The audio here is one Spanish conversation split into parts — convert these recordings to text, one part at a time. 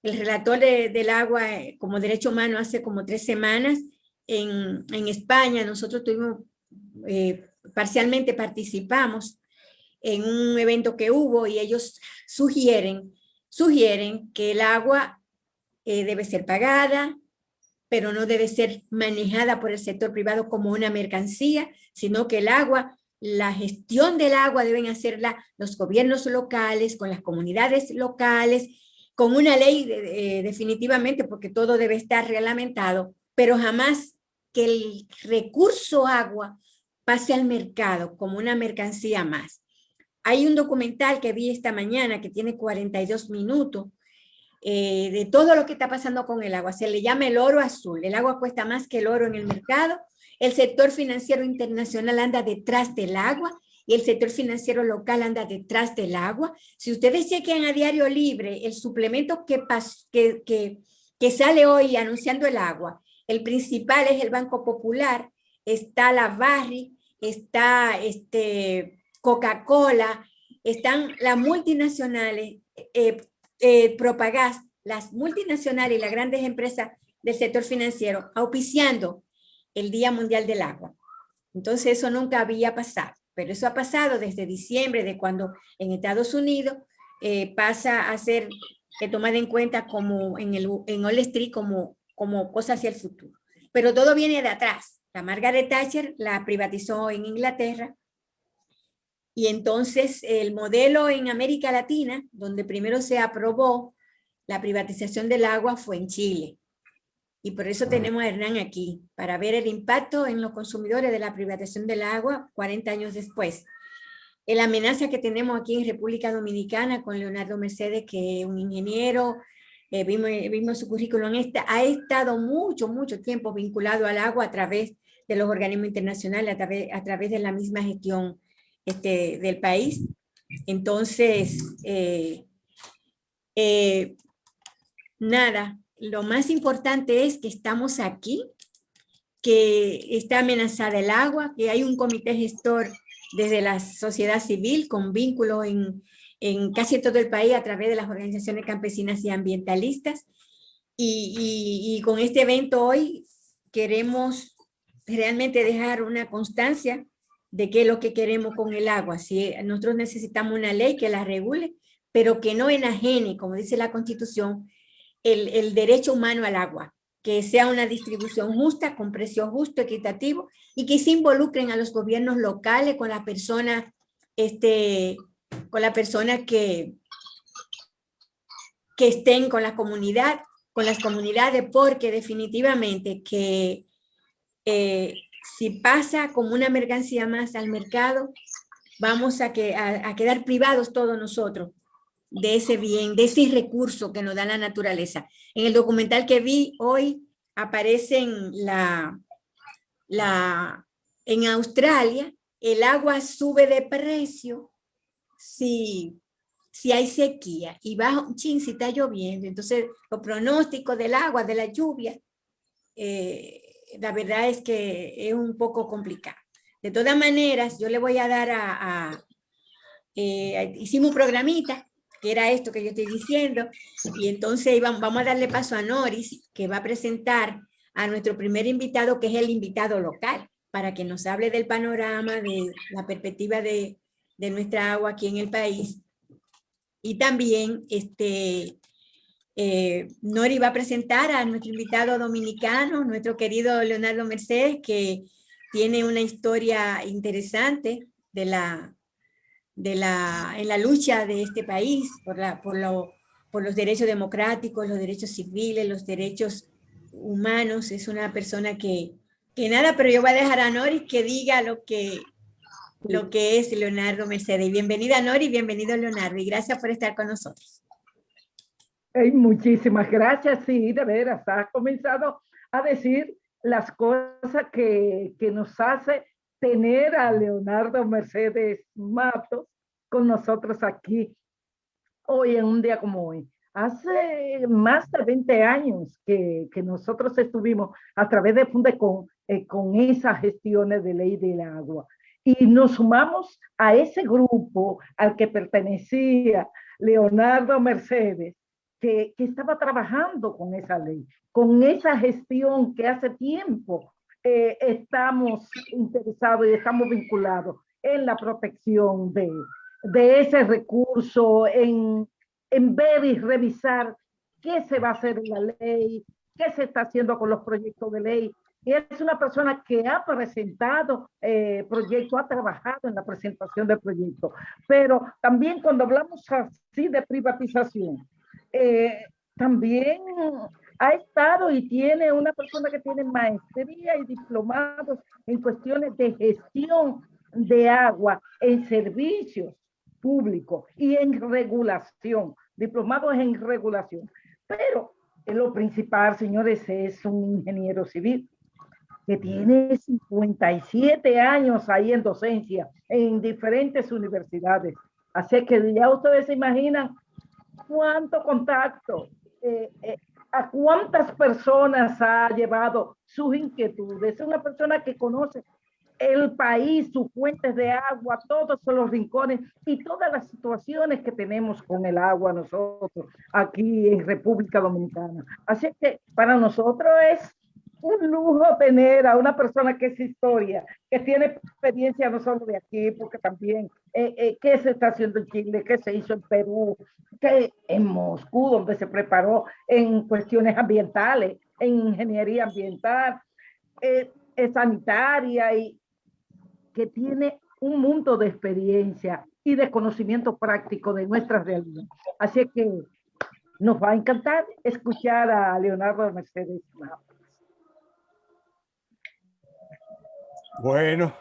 el relator del agua como derecho humano hace como 3 semanas en España. Nosotros tuvimos, parcialmente participamos en un evento que hubo y ellos sugieren que el agua debe ser pagada, pero no debe ser manejada por el sector privado como una mercancía, sino que el agua, la gestión del agua deben hacerla los gobiernos locales, con las comunidades locales, con una ley definitivamente, porque todo debe estar reglamentado, pero jamás que el recurso agua pase al mercado como una mercancía más. Hay un documental que vi esta mañana que tiene 42 minutos de todo lo que está pasando con el agua. Se le llama el oro azul. El agua cuesta más que el oro en el mercado. El sector financiero internacional anda detrás del agua y el sector financiero local anda detrás del agua. Si ustedes chequean a Diario Libre el suplemento que sale hoy anunciando el agua, el principal es el Banco Popular, está la Barry, está Coca-Cola, están las multinacionales, Propagás, las multinacionales y las grandes empresas del sector financiero auspiciando el Día Mundial del Agua. Entonces eso nunca había pasado, pero eso ha pasado desde diciembre, de cuando en Estados Unidos pasa a ser tomada en cuenta como en Wall Street como cosa hacia el futuro. Pero todo viene de atrás. La Margaret Thatcher la privatizó en Inglaterra, y entonces el modelo en América Latina, donde primero se aprobó la privatización del agua, fue en Chile. Y por eso tenemos a Hernán aquí, para ver el impacto en los consumidores de la privatización del agua 40 años después. La amenaza que tenemos aquí en República Dominicana con Leonardo Mercedes, que es un ingeniero, vimos su currículum, ha estado mucho tiempo vinculado al agua a través de los organismos internacionales, a través de la misma gestión del país. Entonces, nada, lo más importante es que estamos aquí, que está amenazada el agua, que hay un comité gestor desde la sociedad civil con vínculos en casi todo el país a través de las organizaciones campesinas y ambientalistas. Y con este evento hoy queremos realmente dejar una constancia de qué es lo que queremos con el agua. Si nosotros necesitamos una ley que la regule, pero que no enajene, como dice la Constitución, el derecho humano al agua, que sea una distribución justa, con precio justo, equitativo, y que se involucren a los gobiernos locales con las personas, que estén con la comunidad, con las comunidades, porque definitivamente que si pasa como una mercancía más al mercado, vamos a quedar privados todos nosotros de ese bien, de ese recurso que nos da la naturaleza. En el documental que vi hoy aparece en Australia, el agua sube de precio si hay sequía y baja un chin si está lloviendo. Entonces, los pronósticos del agua, de la lluvia, la verdad es que es un poco complicado. De todas maneras, yo le voy a dar hicimos un programita, que era esto que yo estoy diciendo, y entonces vamos a darle paso a Noris, que va a presentar a nuestro primer invitado, que es el invitado local, para que nos hable del panorama, de la perspectiva de nuestra agua aquí en el país. Y también Nori va a presentar a nuestro invitado dominicano, nuestro querido Leonardo Mercedes, que tiene una historia interesante en la lucha de este país por los derechos democráticos, los derechos civiles, los derechos humanos. Es una persona que nada, pero yo voy a dejar a Nori que diga lo que es Leonardo Mercedes. Bienvenida Nori, bienvenido Leonardo, y gracias por estar con nosotros. Muchísimas gracias, sí, de veras, has comenzado a decir las cosas que nos hace tener a Leonardo Mercedes Matos con nosotros aquí hoy, en un día como hoy. Hace más de 20 años que nosotros estuvimos a través de Fundecon con esas gestiones de ley del agua. Y nos sumamos a ese grupo al que pertenecía Leonardo Mercedes, que estaba trabajando con esa ley, con esa gestión que hace tiempo estamos interesados y estamos vinculados en la protección de ese recurso, en ver y revisar qué se va a hacer en la ley, qué se está haciendo con los proyectos de ley. Y es una persona que ha presentado proyectos, ha trabajado en la presentación del proyecto. Pero también cuando hablamos así de privatización, también ha estado y tiene una persona que tiene maestría y diplomados en cuestiones de gestión de agua en servicios públicos y en regulación, diplomados en regulación. Pero lo principal, señores, es un ingeniero civil que tiene 57 años ahí en docencia en diferentes universidades. Así que ya ustedes se imaginan cuánto contacto, a cuántas personas ha llevado sus inquietudes. Es una persona que conoce el país, sus fuentes de agua, todos los rincones y todas las situaciones que tenemos con el agua nosotros aquí en República Dominicana. Así que para nosotros es un lujo tener a una persona que es historia, que tiene experiencia no solo de aquí, porque también qué se está haciendo en Chile, qué se hizo en Perú, qué en Moscú, donde se preparó en cuestiones ambientales, en ingeniería ambiental, sanitaria, y que tiene un mundo de experiencia y de conocimiento práctico de nuestra realidad. Así que nos va a encantar escuchar a Leonardo Mercedes Matos. Bueno,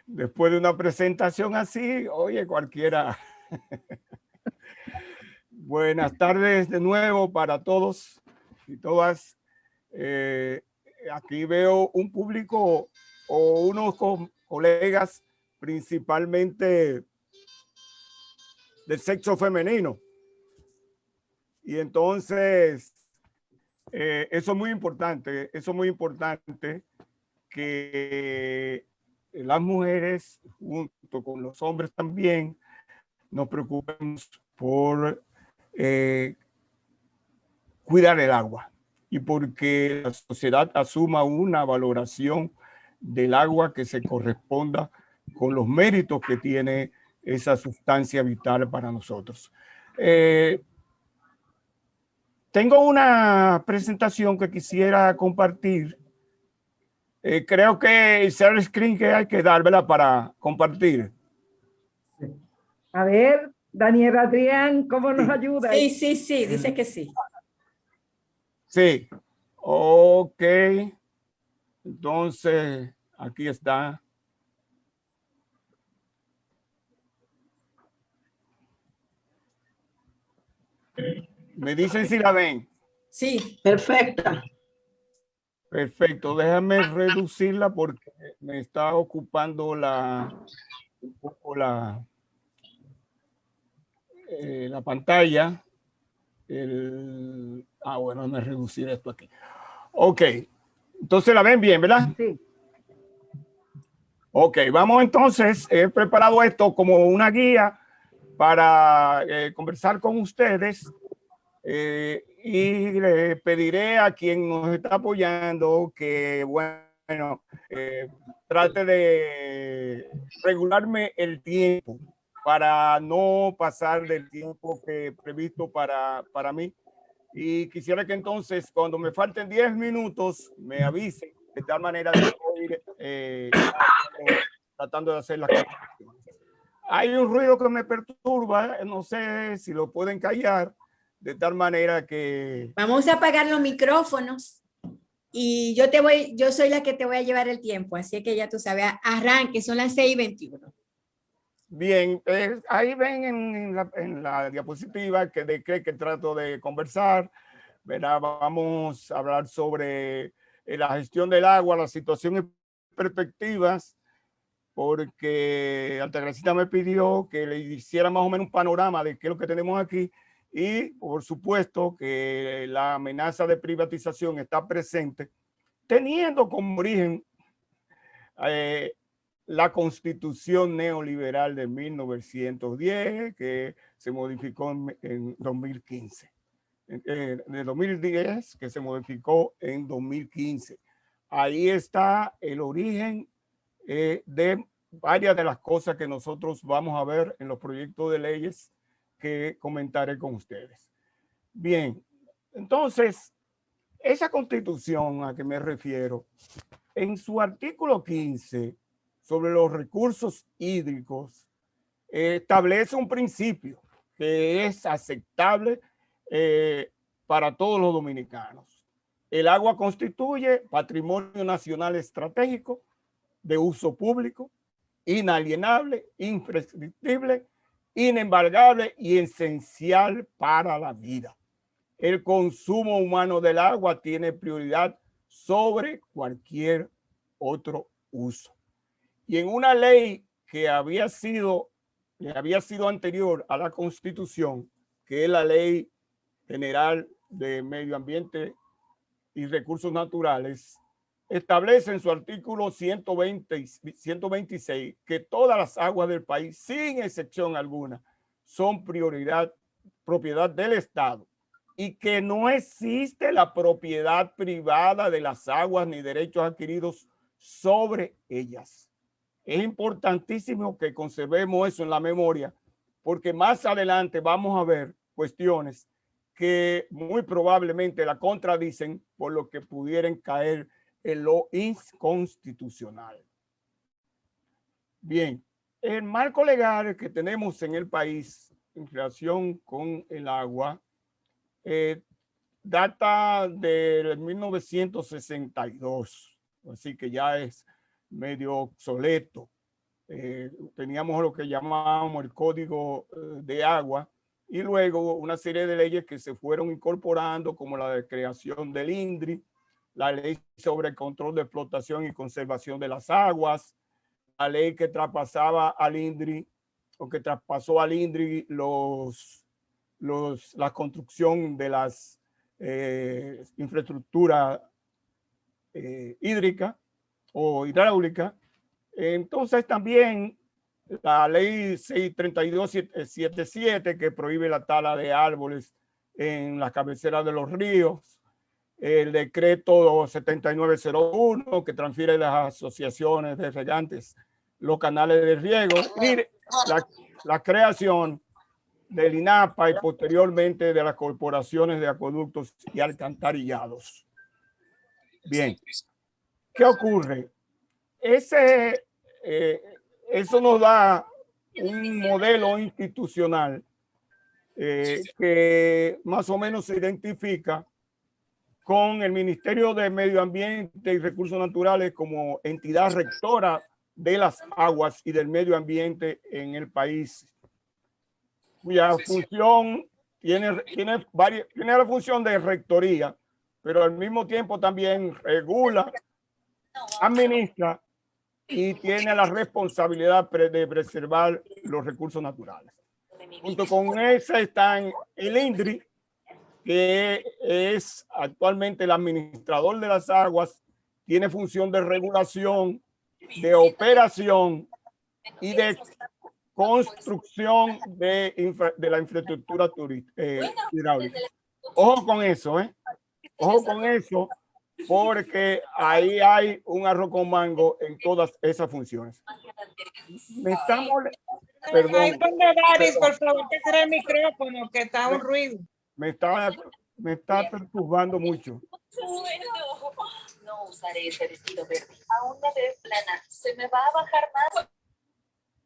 después de una presentación así, oye, cualquiera. Buenas tardes de nuevo para todos y todas. Aquí veo un público o unos colegas principalmente del sexo femenino. Y entonces, eso es muy importante que las mujeres, junto con los hombres también, nos preocupemos por cuidar el agua y porque la sociedad asuma una valoración del agua que se corresponda con los méritos que tiene esa sustancia vital para nosotros. Tengo una presentación que quisiera compartir. Creo que el share screen que hay que dar, ¿verdad? Para compartir. A ver, Daniel Adrián, ¿cómo nos ayuda? Sí, dice que sí. Sí. Ok. Entonces, aquí está. Me dicen si la ven. Sí. Perfecta. Perfecto. Déjame reducirla porque me está ocupando un poco la pantalla. Bueno, déjame reducir esto aquí. Ok. Entonces la ven bien, ¿verdad? Sí. Ok, vamos entonces. He preparado esto como una guía para conversar con ustedes y le pediré a quien nos está apoyando que, bueno, trate de regularme el tiempo para no pasar del tiempo que previsto para mí. Y quisiera que entonces, cuando me falten 10 minutos, me avisen de tal manera de ir tratando de hacer las cosas. Hay un ruido que me perturba, no sé si lo pueden callar, de tal manera que... Vamos a apagar los micrófonos y yo soy la que te voy a llevar el tiempo, así que ya tú sabes, arranque, son las 6:21. Bien, ahí ven en la diapositiva de que trato de conversar, ¿verdad? Vamos a hablar sobre la gestión del agua, las situaciones perspectivas, porque Altagracita me pidió que le hiciera más o menos un panorama de qué es lo que tenemos aquí y por supuesto que la amenaza de privatización está presente, teniendo como origen la Constitución neoliberal de 1910 que se modificó en 2015. de 2010 que se modificó en 2015. Ahí está el origen de varias de las cosas que nosotros vamos a ver en los proyectos de leyes que comentaré con ustedes. Bien, entonces, esa constitución a que me refiero, en su artículo 15 sobre los recursos hídricos, establece un principio que es aceptable para todos los dominicanos. El agua constituye patrimonio nacional estratégico de uso público, inalienable, imprescriptible, inembargable y esencial para la vida. El consumo humano del agua tiene prioridad sobre cualquier otro uso. Y en una ley que había sido anterior a la Constitución, que es la Ley General de Medio Ambiente y Recursos Naturales, establece en su artículo 126 que todas las aguas del país, sin excepción alguna, son propiedad del Estado y que no existe la propiedad privada de las aguas ni derechos adquiridos sobre ellas. Es importantísimo que conservemos eso en la memoria, porque más adelante vamos a ver cuestiones que muy probablemente la contradicen, por lo que pudieran caer en lo inconstitucional. Bien, el marco legal que tenemos en el país en relación con el agua data del 1962, así que ya es medio obsoleto. Teníamos lo que llamábamos el Código de Agua y luego una serie de leyes que se fueron incorporando, como la de creación del INDRI, la ley sobre el control de explotación y conservación de las aguas, la ley que traspasaba al INDRI o que traspasó al INDRI la construcción de las infraestructuras hídrica o hidráulica. Entonces también la ley 63277 que prohíbe la tala de árboles en las cabeceras de los ríos, el decreto 7901 que transfiere las asociaciones de regantes los canales de riego y la creación del INAPA y posteriormente de las corporaciones de acueductos y alcantarillados. Bien, ¿qué ocurre? Eso nos da un modelo institucional que más o menos se identifica con el Ministerio de Medio Ambiente y Recursos Naturales como entidad rectora de las aguas y del medio ambiente en el país, cuya función tiene la función de rectoría, pero al mismo tiempo también regula, administra y tiene la responsabilidad de preservar los recursos naturales. Junto con esa están el INDRI, que es actualmente el administrador de las aguas, tiene función de regulación, de operación y de construcción de la infraestructura hidráulica. Ojo con eso, ojo con eso, porque ahí hay un arroz con mango en todas esas funciones. Me estamos... Perdón, por favor, que cierre el micrófono, que está un ruido. Me está perturbando mucho. No usaré ese vestido verde. Aún me veo plana. ¿Se me va a bajar más?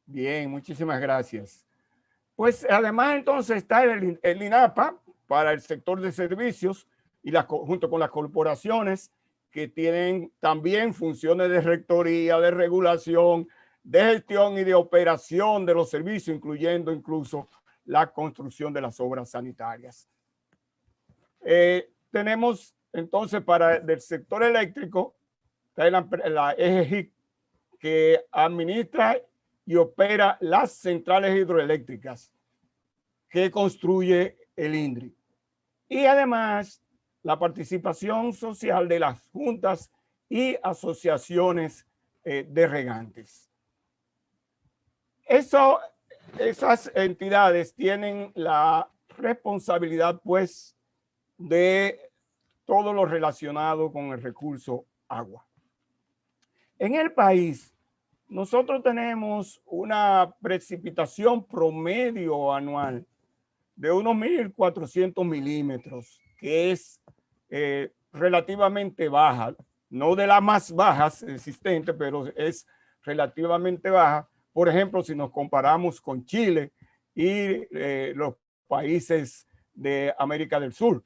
Bien, muchísimas gracias. Pues además entonces está el INAPA para el sector de servicios y junto con las corporaciones que tienen también funciones de rectoría, de regulación, de gestión y de operación de los servicios, incluyendo incluso la construcción de las obras sanitarias. Tenemos entonces del sector eléctrico la EGIC, que administra y opera las centrales hidroeléctricas que construye el INDRI. Y además la participación social de las juntas y asociaciones de regantes. Esas entidades tienen la responsabilidad, pues, de todo lo relacionado con el recurso agua. En el país, nosotros tenemos una precipitación promedio anual de unos 1.400 milímetros, que es relativamente baja, no de las más bajas existentes, pero es relativamente baja. Por ejemplo, si nos comparamos con Chile y los países de América del Sur.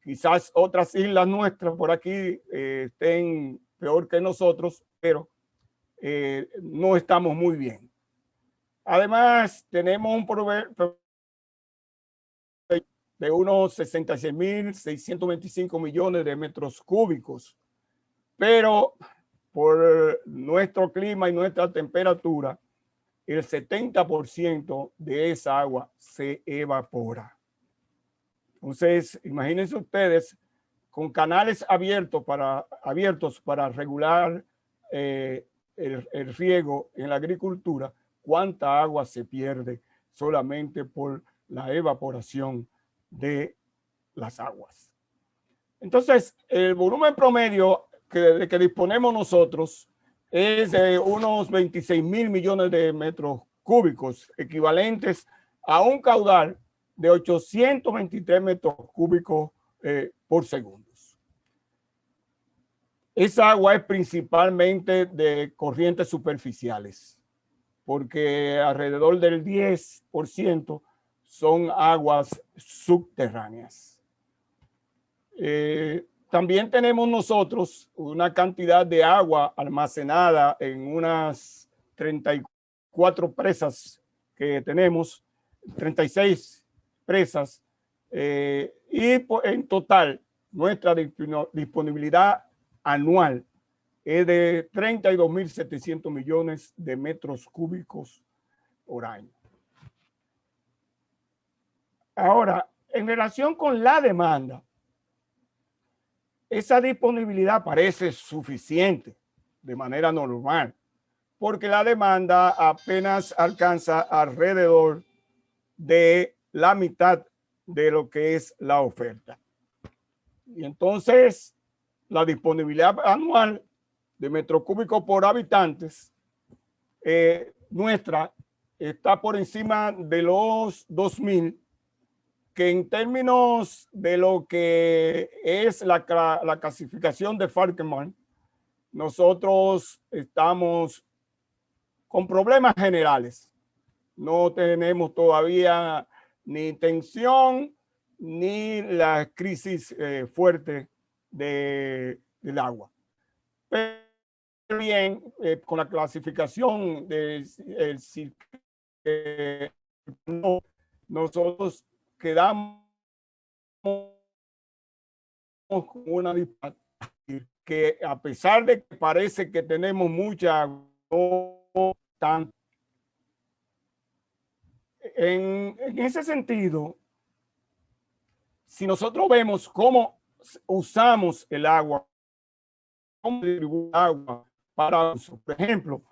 Quizás otras islas nuestras por aquí estén peor que nosotros, pero no estamos muy bien. Además, tenemos un promedio de unos 66.625 millones de metros cúbicos, pero por nuestro clima y nuestra temperatura, el 70% de esa agua se evapora. Entonces, imagínense ustedes, con canales abiertos para regular el riego en la agricultura, cuánta agua se pierde solamente por la evaporación de las aguas. Entonces, el volumen promedio de que disponemos nosotros es de unos 26.000 millones de metros cúbicos, equivalentes a un caudal de 823 metros cúbicos por segundo. Esa agua es principalmente de corrientes superficiales, porque alrededor del 10% son aguas subterráneas. También tenemos nosotros una cantidad de agua almacenada en unas 34 presas que tenemos, 36 presas, y en total nuestra disponibilidad anual es de 32.700 millones de metros cúbicos por año. Ahora, en relación con la demanda, esa disponibilidad parece suficiente de manera normal, porque la demanda apenas alcanza alrededor de la mitad de lo que es la oferta. Y entonces, la disponibilidad anual de metros cúbicos por habitantes nuestra está por encima de los 2.000, que en términos de lo que es la clasificación de Falkenberg, nosotros estamos con problemas generales. No tenemos todavía ni tensión ni la crisis fuerte del agua. Pero bien, con la clasificación nosotros quedamos con una disparidad que, a pesar de que parece que tenemos mucha, no tanto. En ese sentido, si nosotros vemos cómo usamos el agua, cómo distribuimos agua para uso, por ejemplo,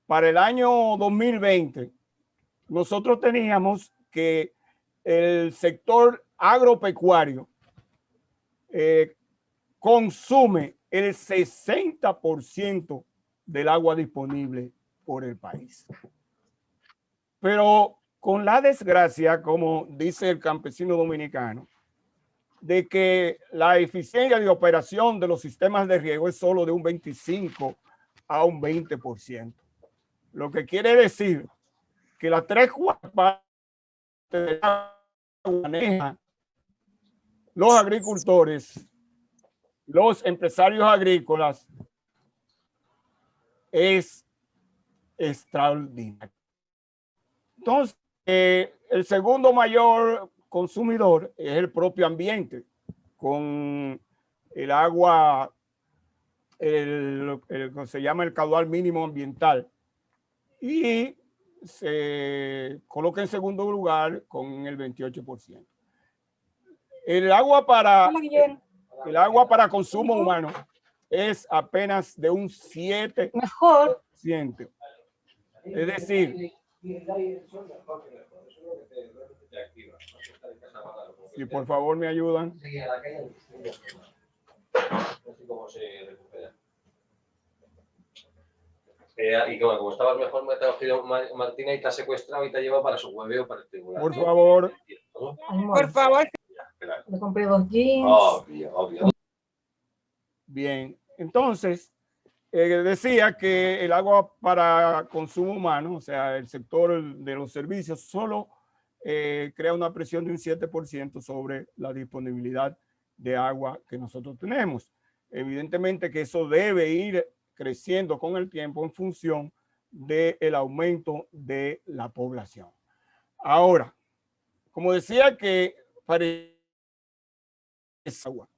para el año 2020, nosotros teníamos que el sector agropecuario consume el 60% del agua disponible por el país. Pero con la desgracia, como dice el campesino dominicano, de que la eficiencia de operación de los sistemas de riego es solo de un 25 a un 20%. Lo que quiere decir que las 3/4 partes de agua manejan los agricultores, los empresarios agrícolas, es extraordinario. Entonces, el segundo mayor consumidor es el propio ambiente, con el agua, que se llama el caudal mínimo ambiental, y se coloca en segundo lugar con el 28%. El agua para consumo humano es apenas de un 7%. Mejor. Es decir, Si por favor me ayudan. No sé cómo se recupera. Y como estabas mejor, me ha cogido Martina y te ha secuestrado y te ha llevado para su hueveo particular. Por favor. Por favor. Le compré 2 jeans. Obvio. Bien, entonces, decía que el agua para consumo humano, o sea, el sector de los servicios, solo crea una presión de un 7% sobre la disponibilidad de agua que nosotros tenemos. Evidentemente que eso debe ir creciendo con el tiempo en función del aumento de la población. Ahora, como decía que parece agua.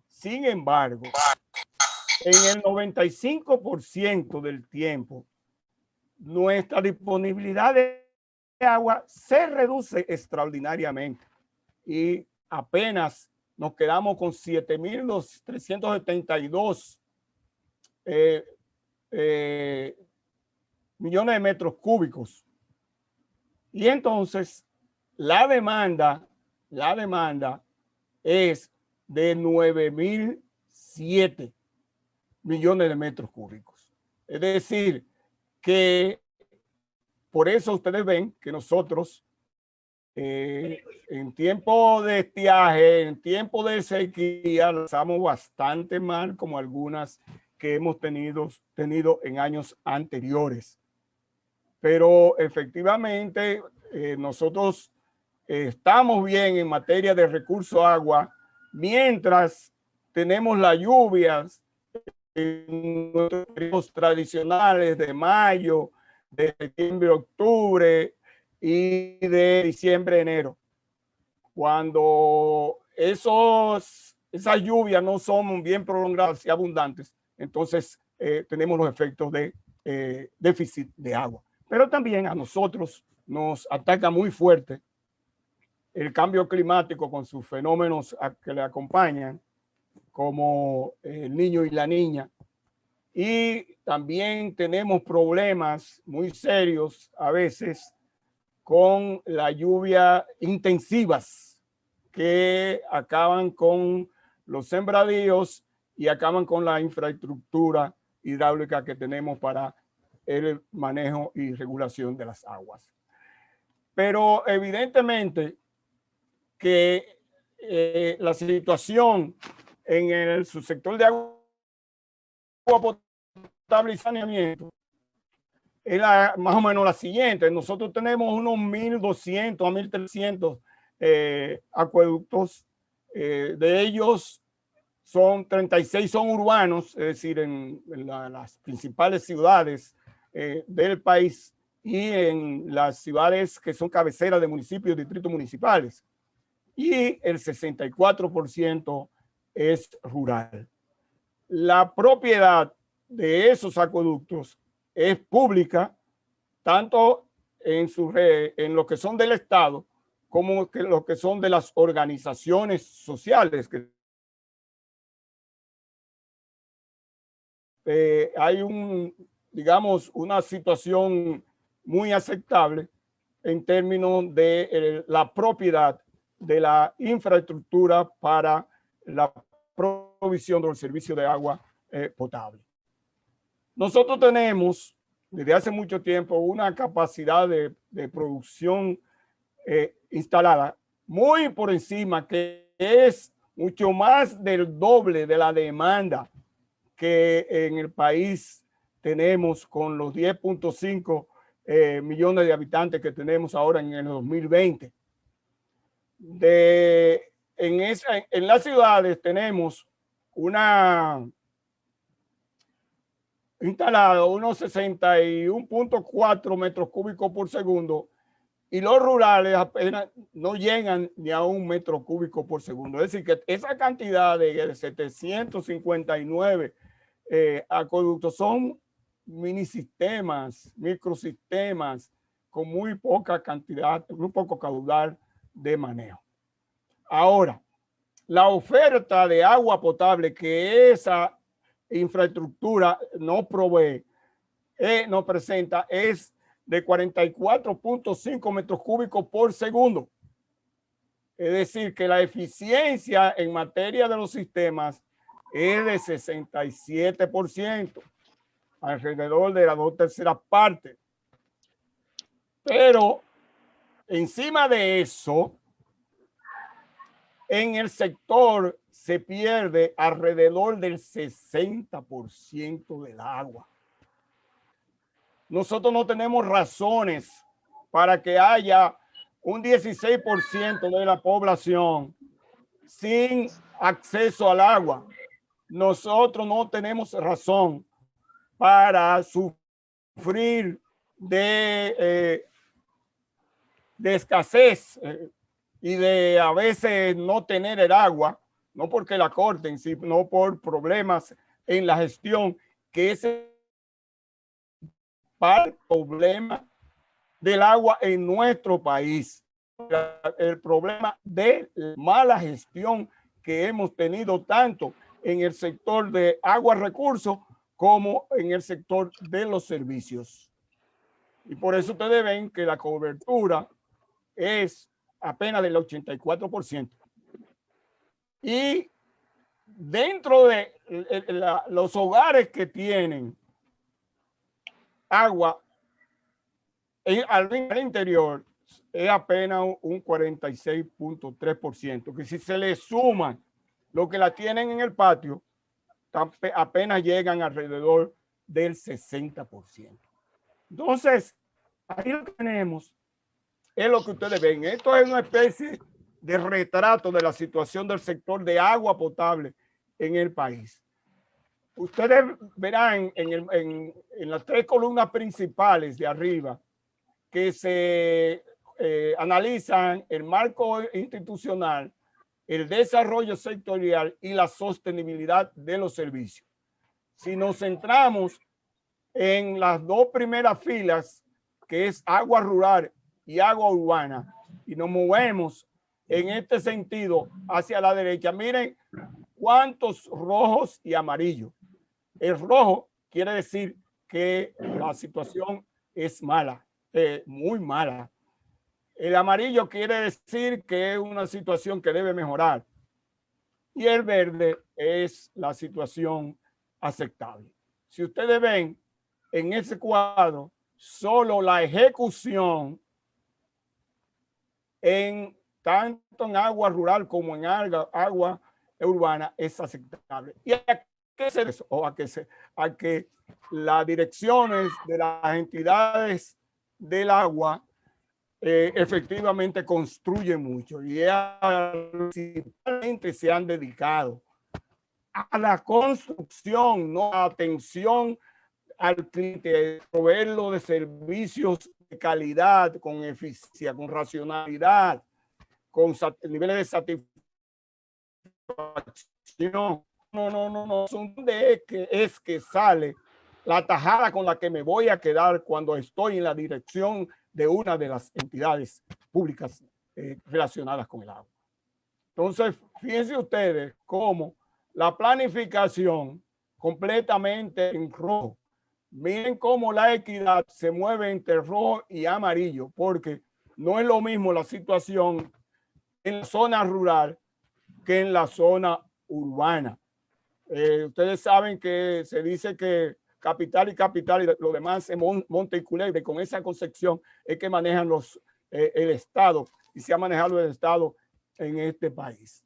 Sin embargo, en el 95% del tiempo, nuestra disponibilidad de agua se reduce extraordinariamente y apenas nos quedamos con 7.372 millones de metros cúbicos. Y entonces la demanda es de 9.007 millones de metros cúbicos. Es decir, que por eso ustedes ven que nosotros en tiempo de estiaje, en tiempo de sequía, lo pasamos bastante mal, como algunas que hemos tenido en años anteriores. Pero efectivamente nosotros estamos bien en materia de recurso agua, mientras tenemos las lluvias en nuestros periodos tradicionales de mayo, de septiembre, octubre y de diciembre, enero. Cuando esas lluvias no son bien prolongadas y abundantes, entonces tenemos los efectos de déficit de agua. Pero también a nosotros nos ataca muy fuerte el cambio climático con sus fenómenos que le acompañan, como el niño y la niña. Y también tenemos problemas muy serios a veces con la lluvia intensivas que acaban con los sembradíos y acaban con la infraestructura hidráulica que tenemos para el manejo y regulación de las aguas. Pero evidentemente que la situación en el subsector de agua potable y saneamiento es más o menos la siguiente. Nosotros tenemos unos 1.200 a 1.300 acueductos. De ellos 36 son urbanos, es decir, en las principales ciudades del país y en las ciudades que son cabeceras de municipios y distritos municipales. Y el 64% es rural. La propiedad de esos acueductos es pública, tanto en lo que son del Estado como que lo que son de las organizaciones sociales. Hay digamos, una situación muy aceptable en términos de la propiedad de la infraestructura para la provisión del servicio de agua potable. Nosotros tenemos desde hace mucho tiempo una capacidad de producción instalada muy por encima, que es mucho más del doble de la demanda que en el país tenemos con los 10.5 millones de habitantes que tenemos ahora en el 2020. En las ciudades tenemos instalado unos 61.4 metros cúbicos por segundo y los rurales apenas no llegan ni a 1 metro cúbico por segundo. Es decir, que esa cantidad de 759 acueductos son minisistemas, microsistemas con muy poca cantidad, muy poco caudal de manejo. Ahora, la oferta de agua potable que esa infraestructura no provee, nos presenta, es de 44.5 metros cúbicos por segundo. Es decir, que la eficiencia en materia de los sistemas es de 67%, alrededor de las 2/3 partes. Pero encima de eso, en el sector se pierde alrededor del 60% del agua. Nosotros no tenemos razones para que haya un 16% de la población sin acceso al agua. Nosotros no tenemos razón para sufrir de escasez y de a veces no tener el agua, no porque la corten, sino por problemas en la gestión, que es el problema del agua en nuestro país. El problema de mala gestión que hemos tenido tanto en el sector de agua recursos como en el sector de los servicios. Y por eso ustedes ven que la cobertura es apenas del 84%. Y dentro de los hogares que tienen agua al interior, es apenas un 46.3%, que si se le suman lo que la tienen en el patio, apenas llegan alrededor del 60%. Entonces, ahí lo que tenemos es lo que ustedes ven. Esto es una especie de retrato de la situación del sector de agua potable en el país. Ustedes verán en las 3 columnas principales de arriba que se analizan el marco institucional, el desarrollo sectorial y la sostenibilidad de los servicios. Si nos centramos en las 2 primeras filas, que es agua rural y agua urbana, y nos movemos en este sentido hacia la derecha, miren cuántos rojos y amarillos. El rojo quiere decir que la situación es mala, muy mala. El amarillo quiere decir que es una situación que debe mejorar. Y el verde es la situación aceptable. Si ustedes ven en ese cuadro, solo la ejecución en tanto en agua rural como en agua urbana es aceptable. ¿Y a qué se eso? O a que las direcciones de las entidades del agua efectivamente construyen mucho y principalmente se han dedicado a la construcción, no a atención al cliente, proveerlo de servicios de calidad, con eficiencia, con racionalidad, con niveles de satisfacción. No, son de que es que sale la tajada con la que me voy a quedar cuando estoy en la dirección de una de las entidades públicas relacionadas con el agua. Entonces, fíjense ustedes cómo la planificación completamente en rojo. Miren cómo la equidad se mueve entre rojo y amarillo, porque no es lo mismo la situación en la zona rural que en la zona urbana. Ustedes saben que se dice que capital y capital y lo demás es monte y culebra. Con esa concepción es que manejan el Estado y se ha manejado el Estado en este país.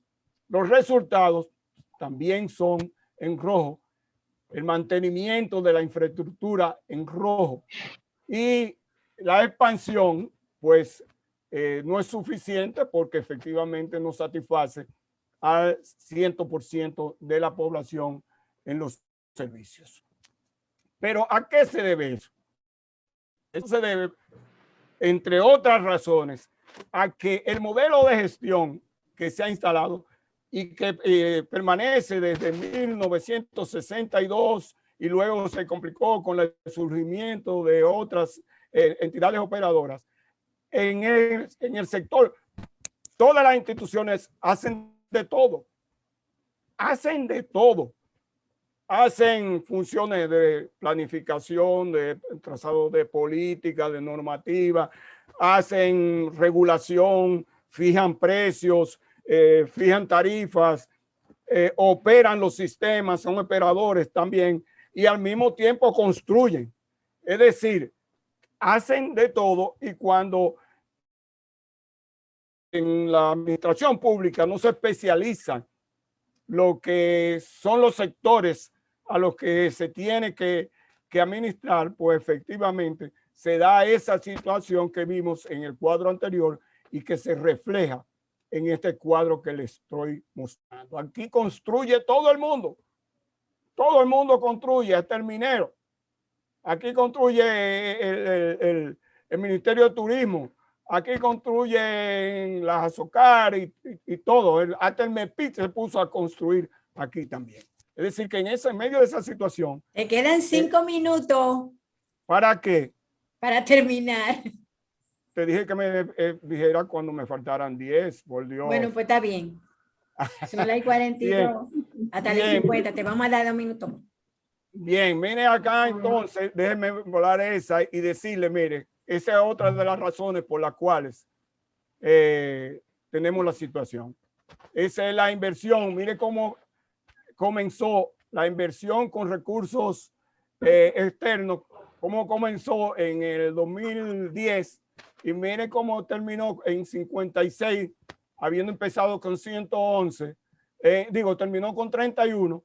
Los resultados también son en rojo. El mantenimiento de la infraestructura en rojo y la expansión, pues no es suficiente porque efectivamente no satisface al 100% de la población en los servicios. Pero ¿a qué se debe eso? Eso se debe, entre otras razones, a que el modelo de gestión que se ha instalado y que permanece desde 1962 y luego se complicó con el surgimiento de otras entidades operadoras. En el sector, todas las instituciones hacen de todo. Hacen de todo. Hacen funciones de planificación, de trazado de política, de normativa, hacen regulación fijan precios, fijan tarifas, operan los sistemas, son operadores también y al mismo tiempo construyen. Es decir, hacen de todo y cuando en la administración pública no se especializan lo que son los sectores a los que se tiene que administrar, pues efectivamente se da esa situación que vimos en el cuadro anterior y que se refleja en este cuadro que les estoy mostrando. Aquí construye todo el mundo construye, hasta el minero. Aquí construye el Ministerio de Turismo, aquí construyen las Azocar y todo, hasta el MEPIT se puso a construir aquí también. Es decir, que en medio de esa situación. Te quedan 5 minutos. ¿Para qué? Para terminar. Te dije que me dijera cuando me faltaran 10, por Dios. Bueno, pues está bien. Son las 42. Hasta las 50. Te vamos a dar 2 minutos. Bien, mire acá entonces, déjenme volar esa y decirle, mire, esa es otra de las razones por las cuales tenemos la situación. Esa es la inversión. Mire cómo comenzó la inversión con recursos externos, cómo comenzó en el 2010 y mire cómo terminó en 56, habiendo empezado con 111, terminó con 31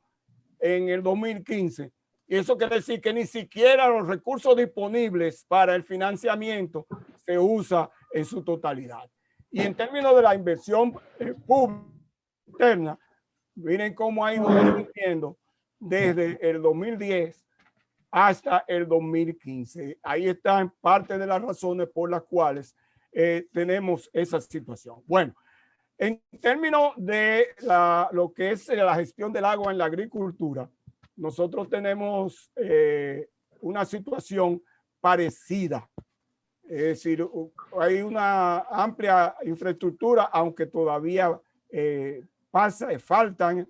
en el 2015. Y eso quiere decir que ni siquiera los recursos disponibles para el financiamiento se usa en su totalidad. Y en términos de la inversión pública interna, miren cómo ha ido creciendo desde el 2010 hasta el 2015. Ahí están parte de las razones por las cuales tenemos esa situación. Bueno, en términos de lo que es la gestión del agua en la agricultura, nosotros tenemos una situación parecida. Es decir, hay una amplia infraestructura, aunque todavía faltan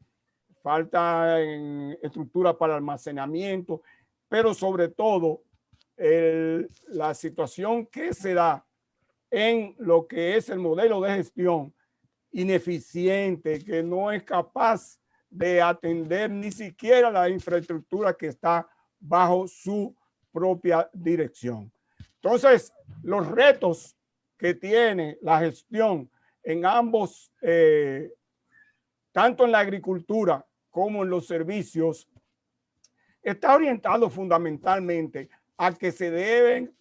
estructuras para almacenamiento, pero sobre todo la situación que se da en lo que es el modelo de gestión ineficiente, que no es capaz de atender ni siquiera la infraestructura que está bajo su propia dirección. Entonces, los retos que tiene la gestión en ambos, tanto en la agricultura como en los servicios, está orientado fundamentalmente a que se deben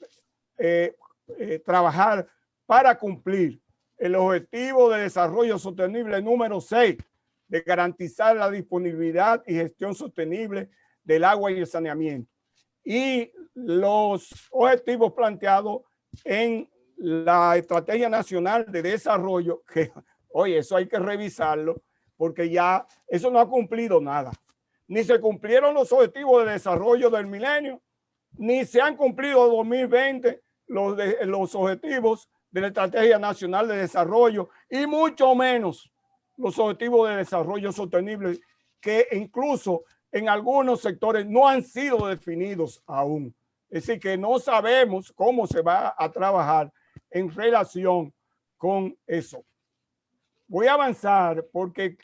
trabajar para cumplir el objetivo de desarrollo sostenible número 6, de garantizar la disponibilidad y gestión sostenible del agua y el saneamiento. Y los objetivos planteados en la Estrategia Nacional de Desarrollo, que, oye, eso hay que revisarlo, porque ya eso no ha cumplido nada. Ni se cumplieron los objetivos de desarrollo del milenio, ni se han cumplido 2020 los objetivos de la Estrategia Nacional de Desarrollo y mucho menos los objetivos de desarrollo sostenible, que incluso en algunos sectores no han sido definidos aún. Es decir, que no sabemos cómo se va a trabajar en relación con eso. Voy a avanzar porque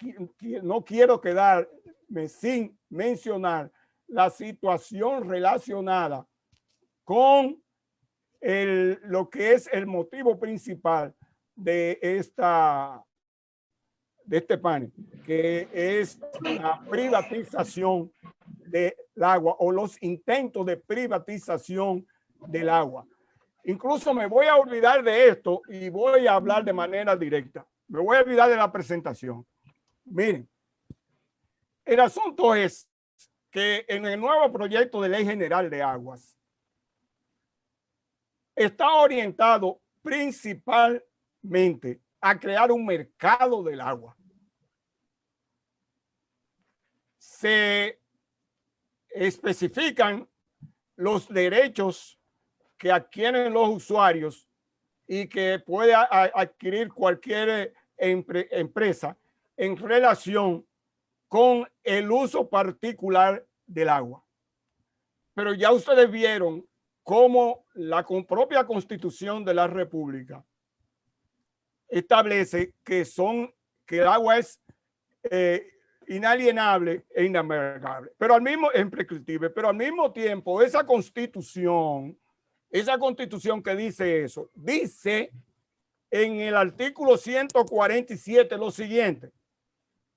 no quiero quedarme sin mencionar la situación relacionada con lo que es el motivo principal de este panel, que es la privatización del agua o los intentos de privatización del agua. Incluso me voy a olvidar de esto y voy a hablar de manera directa. Me voy a olvidar de la presentación. Miren, el asunto es que en el nuevo proyecto de ley general de aguas está orientado principalmente a crear un mercado del agua. Se especifican los derechos que adquieren los usuarios y que puede adquirir cualquier empresa en relación con el uso particular del agua. Pero ya ustedes vieron cómo la propia Constitución de la República establece que el agua es inalienable e inamergable, pero al mismo, imprescriptible, pero al mismo tiempo esa constitución que dice eso, dice en el artículo 147 lo siguiente: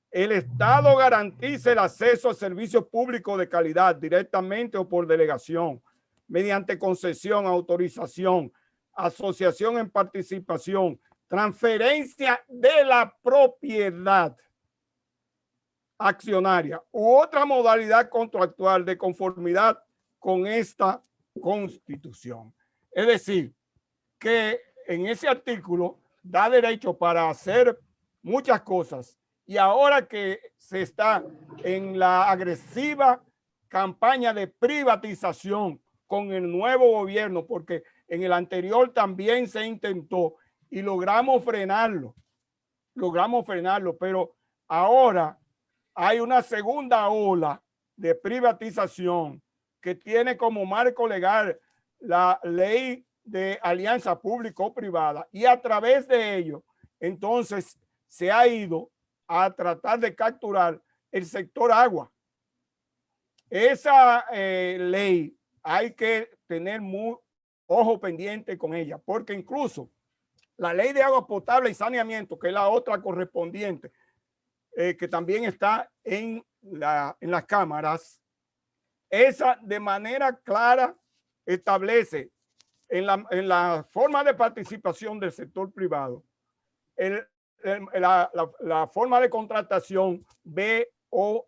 el Estado garantiza el acceso a servicios públicos de calidad directamente o por delegación, mediante concesión, autorización, asociación en participación, transferencia de la propiedad accionaria u otra modalidad contractual de conformidad con esta Constitución. Es decir, que en ese artículo da derecho para hacer muchas cosas, y ahora que se está en la agresiva campaña de privatización con el nuevo gobierno, porque en el anterior también se intentó y logramos frenarlo, pero ahora hay una segunda ola de privatización que tiene como marco legal la ley de alianza público-privada, y a través de ello entonces se ha ido a tratar de capturar el sector agua. Esa ley hay que tener muy ojo pendiente con ella, porque incluso la ley de agua potable y saneamiento, que es la otra correspondiente, que también está en las cámaras, esa de manera clara establece en la forma de participación del sector privado la forma de contratación BOT,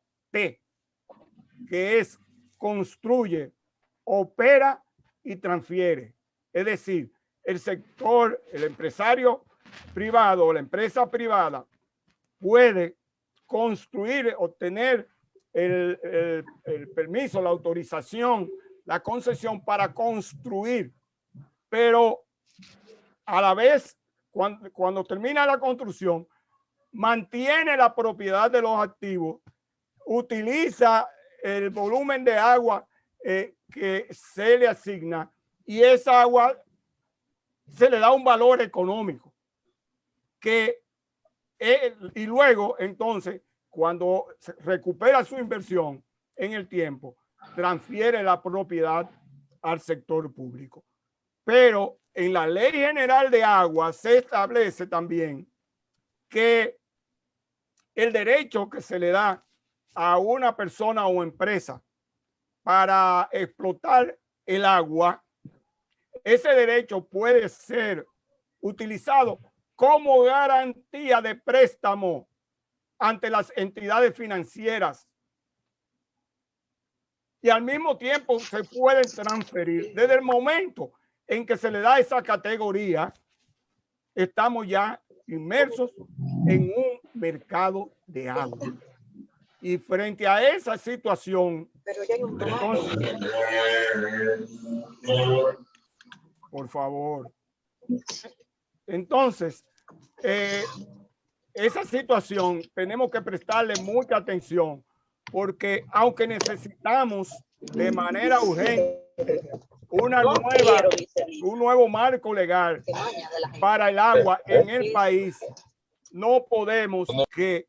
que es construye, opera y transfiere. Es decir, el sector, el empresario privado o la empresa privada puede construir, obtener el permiso, la autorización, la concesión para construir, pero a la vez, cuando termina la construcción, mantiene la propiedad de los activos, utiliza el volumen de agua que se le asigna, y esa agua se le da un valor económico y luego entonces cuando se recupera su inversión en el tiempo, transfiere la propiedad al sector público. Pero en la Ley General de Agua se establece también que el derecho que se le da a una persona o empresa para explotar el agua, ese derecho puede ser utilizado como garantía de préstamo ante las entidades financieras, y al mismo tiempo se pueden transferir. Desde el momento en que se le da esa categoría, estamos ya inmersos en un mercado de agua. Y frente a esa situación, entonces, por favor, entonces, esa situación tenemos que prestarle mucha atención, porque aunque necesitamos de manera urgente un nuevo marco legal para el agua en el país, no podemos que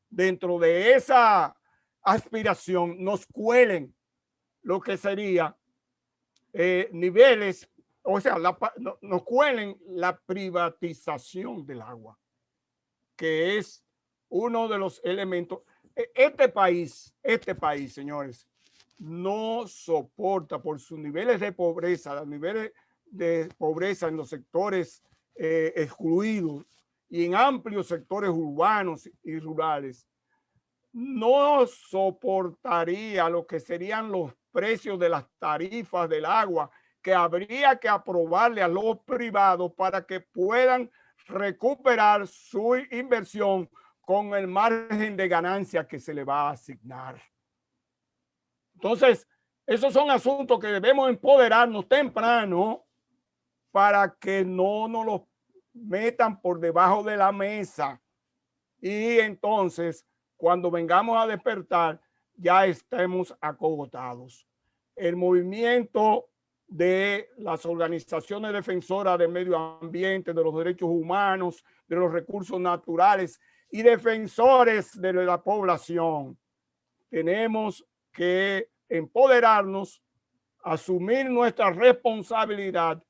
dentro de esa aspiración nos cuelen lo que sería niveles, o sea, nos cuelen la privatización del agua, que es uno de los elementos. Este país, señores, no soporta por sus niveles de pobreza, los niveles de pobreza en los sectores excluidos y en amplios sectores urbanos y rurales, no soportaría lo que serían los precios de las tarifas del agua, que habría que aprobarle a los privados para que puedan recuperar su inversión con el margen de ganancia que se le va a asignar. Entonces, esos son asuntos que debemos empoderarnos temprano para que no nos los metan por debajo de la mesa. Y entonces, cuando vengamos a despertar, ya estemos acogotados. El movimiento de las organizaciones defensoras del medio ambiente, de los derechos humanos, de los recursos naturales y defensores de la población. Tenemos que empoderarnos, asumir nuestra responsabilidad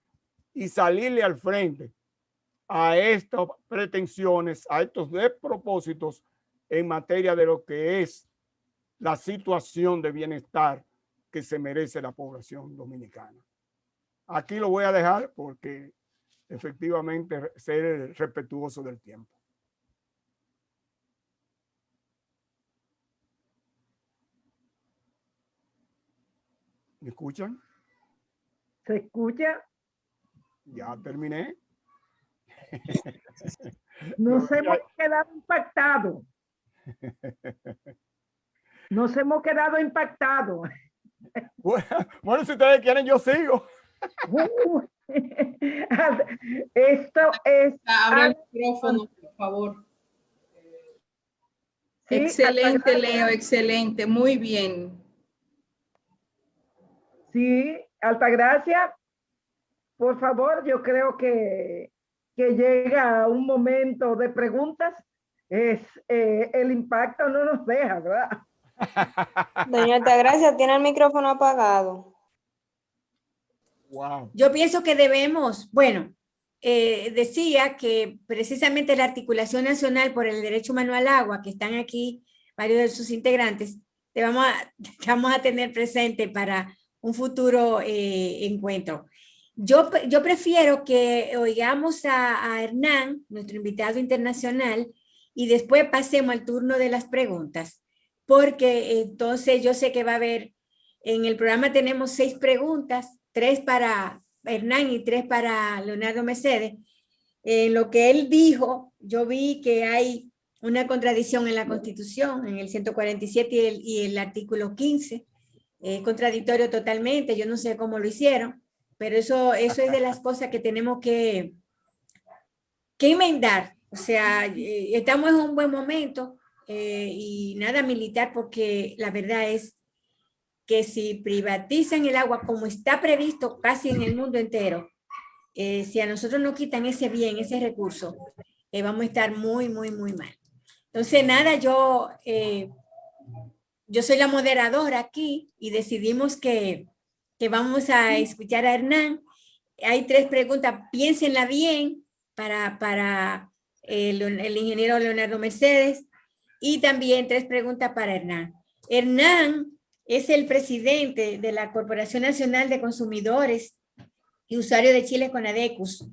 y salirle al frente a estas pretensiones, a estos despropósitos en materia de lo que es la situación de bienestar que se merece la población dominicana. Aquí lo voy a dejar porque efectivamente ser respetuoso del tiempo. ¿Me escuchan? ¿Se escucha? Ya terminé. Nos hemos quedado impactados. Nos hemos quedado impactados. Bueno, si ustedes quieren, yo sigo. Esto es... Abra el micrófono, por favor. Sí, Excelente, Leo, excelente, muy bien. Sí, Altagracia, por favor, yo creo que llega un momento de preguntas. El impacto no nos deja, ¿verdad? Doña Altagracia, tiene el micrófono apagado. Wow. Yo pienso que debemos, bueno, decía que precisamente la Articulación Nacional por el Derecho Humano al Agua, que están aquí varios de sus integrantes, vamos a tener presente para un futuro encuentro. Yo prefiero que oigamos a Hernán, nuestro invitado internacional, y después pasemos al turno de las preguntas, porque entonces yo sé que va a haber, en el programa tenemos 6 preguntas, 3 para Hernán y 3 para Leonardo Mercedes. En lo que él dijo, yo vi que hay una contradicción en la Constitución, en el 147 y el artículo 15, contradictorio totalmente, yo no sé cómo lo hicieron, pero eso es de las cosas que tenemos que enmendar. O sea, estamos en un buen momento y nada militar, porque la verdad es que si privatizan el agua como está previsto casi en el mundo entero, si a nosotros nos quitan ese bien, ese recurso, vamos a estar muy, muy, muy mal. Entonces, nada, yo soy la moderadora aquí y decidimos que vamos a escuchar a Hernán. Hay 3 preguntas, piénsenla bien para el ingeniero Leonardo Mercedes, y también 3 preguntas para Hernán. Hernán es el presidente de la Corporación Nacional de Consumidores y Usuarios de Chile, CONADECUS,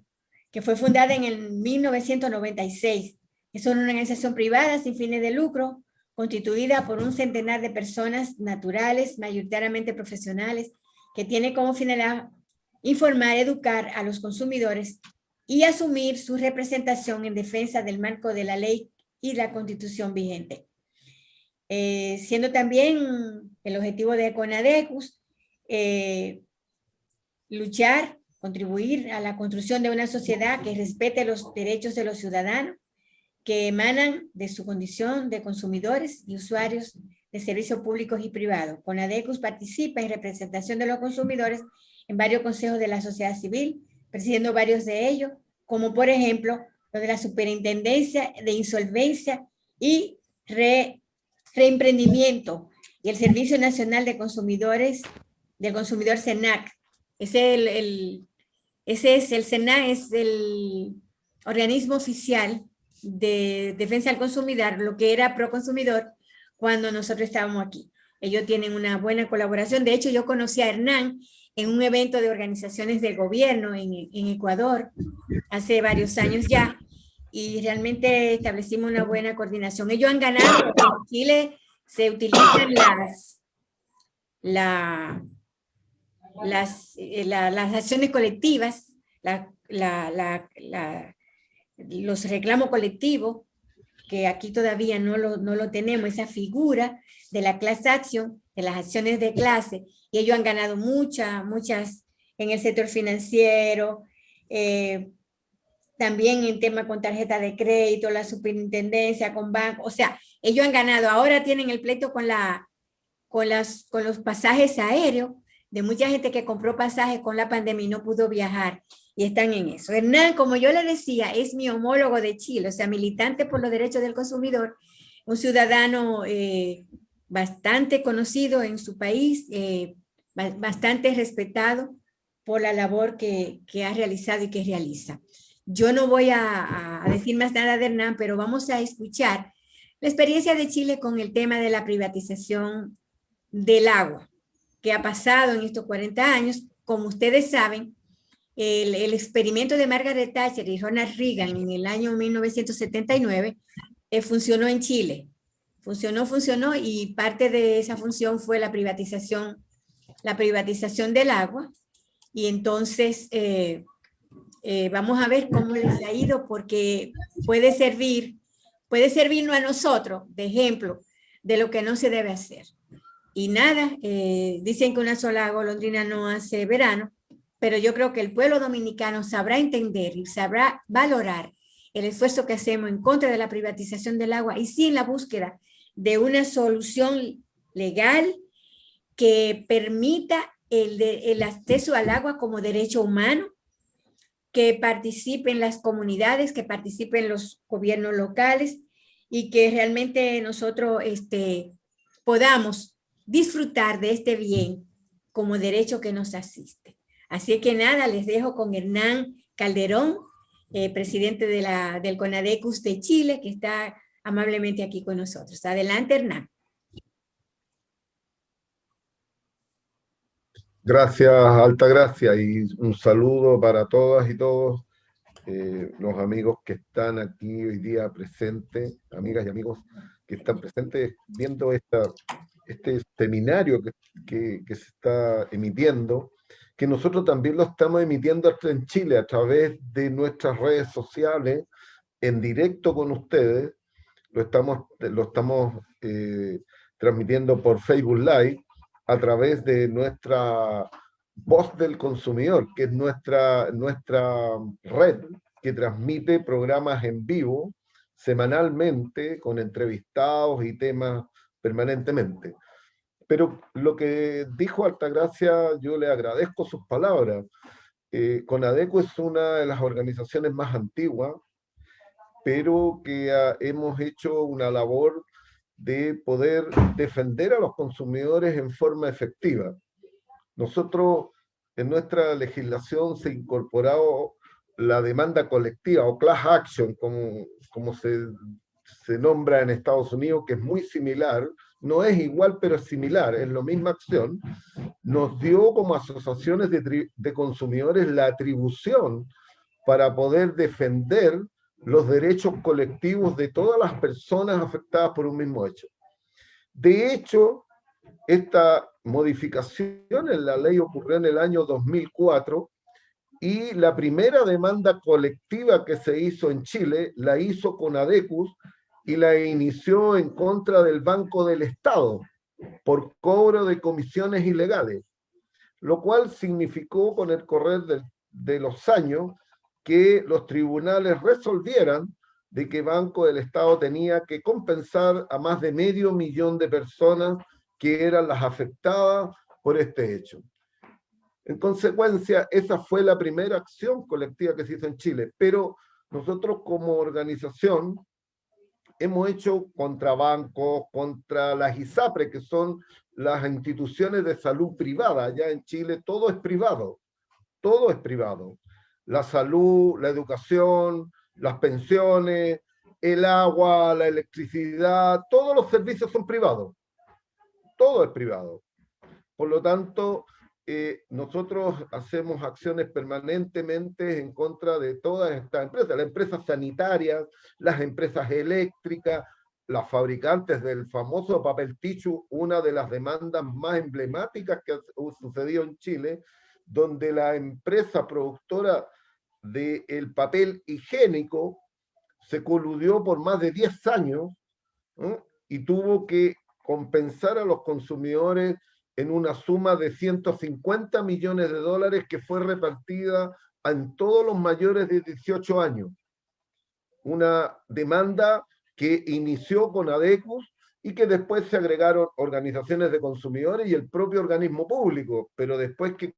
que fue fundada en el 1996. Es una organización privada sin fines de lucro, constituida por un centenar de personas naturales, mayoritariamente profesionales, que tiene como finalidad informar, educar a los consumidores y asumir su representación en defensa del marco de la ley y la Constitución vigente. Siendo también el objetivo de CONADECUS luchar, contribuir a la construcción de una sociedad que respete los derechos de los ciudadanos que emanan de su condición de consumidores y usuarios de servicios públicos y privados. CONADECUS participa en representación de los consumidores en varios consejos de la sociedad civil, presidiendo varios de ellos, como por ejemplo lo de la Superintendencia de Insolvencia y Reemprendimiento y el Servicio Nacional de Consumidores, del Consumidor SENAC. Ese es el SENAC, es el organismo oficial de defensa al consumidor, lo que era Proconsumidor cuando nosotros estábamos aquí. Ellos tienen una buena colaboración. De hecho, yo conocí a Hernán en un evento de organizaciones del gobierno en Ecuador hace varios años ya, y realmente establecimos una buena coordinación. Ellos han ganado. En Chile se utilizan las acciones colectivas, los reclamos colectivos, que aquí todavía no lo tenemos, esa figura de la class action, de las acciones de clase, y ellos han ganado muchas en el sector financiero, también en tema con tarjeta de crédito, la superintendencia, con banco, o sea, ellos han ganado. Ahora tienen el pleito con los pasajes aéreos, de mucha gente que compró pasajes con la pandemia y no pudo viajar y están en eso. Hernán, como yo le decía, es mi homólogo de Chile, o sea, militante por los derechos del consumidor, un ciudadano bastante conocido en su país, bastante respetado por la labor que ha realizado y que realiza. Yo no voy a decir más nada de Hernán, pero vamos a escuchar la experiencia de Chile con el tema de la privatización del agua que ha pasado en estos 40 años. Como ustedes saben, el experimento de Margaret Thatcher y Ronald Reagan en el año 1979 funcionó en Chile. Funcionó y parte de esa función fue la privatización del agua. Y entonces vamos a ver cómo les ha ido, porque puede servirnos a nosotros de ejemplo de lo que no se debe hacer. Y nada, dicen que una sola golondrina no hace verano, pero yo creo que el pueblo dominicano sabrá entender y sabrá valorar el esfuerzo que hacemos en contra de la privatización del agua y sí en la búsqueda de una solución legal que permita el acceso al agua como derecho humano, que participen las comunidades, que participen los gobiernos locales y que realmente nosotros podamos disfrutar de este bien como derecho que nos asiste. Así que nada, les dejo con Hernán Calderón, presidente del CONADECUS de Chile, que está amablemente aquí con nosotros. Adelante, Hernán. Gracias, Altagracia, y un saludo para todas y todos los amigos que están aquí hoy día presentes, amigas y amigos que están presentes viendo este seminario que se está emitiendo, que nosotros también lo estamos emitiendo hasta en Chile a través de nuestras redes sociales, en directo con ustedes. Lo estamos transmitiendo por Facebook Live, a través de nuestra Voz del Consumidor, que es nuestra red que transmite programas en vivo semanalmente con entrevistados y temas permanentemente. Pero lo que dijo Altagracia, yo le agradezco sus palabras. CONADECU es una de las organizaciones más antiguas, pero que hemos hecho una labor de poder defender a los consumidores en forma efectiva. Nosotros, en nuestra legislación se ha incorporado la demanda colectiva o class action, como se nombra en Estados Unidos, que es muy similar, no es igual, pero es similar, es la misma acción. Nos dio como asociaciones de consumidores la atribución para poder defender los derechos colectivos de todas las personas afectadas por un mismo hecho. De hecho, esta modificación en la ley ocurrió en el año 2004 y la primera demanda colectiva que se hizo en Chile la hizo CONADECUS y la inició en contra del Banco del Estado por cobro de comisiones ilegales, lo cual significó con el correr de los años que los tribunales resolvieran de que Banco del Estado tenía que compensar a más de 500.000 de personas que eran las afectadas por este hecho. En consecuencia, esa fue la primera acción colectiva que se hizo en Chile, pero nosotros como organización hemos hecho contra bancos, contra las ISAPRE, que son las instituciones de salud privada. Allá en Chile todo es privado, todo es privado. La salud, la educación, las pensiones, el agua, la electricidad, todos los servicios son privados. Todo es privado. Por lo tanto, nosotros hacemos acciones permanentemente en contra de todas estas empresas, las empresas sanitarias, las empresas eléctricas, las fabricantes del famoso papel tichu, una de las demandas más emblemáticas que ha sucedido en Chile, donde la empresa productora del papel higiénico se coludió por más de 10 años, ¿eh? Y tuvo que compensar a los consumidores en una suma de 150 millones de dólares que fue repartida en todos los mayores de 18 años. Una demanda que inició CONADECUS y que después se agregaron organizaciones de consumidores y el propio organismo público, pero después que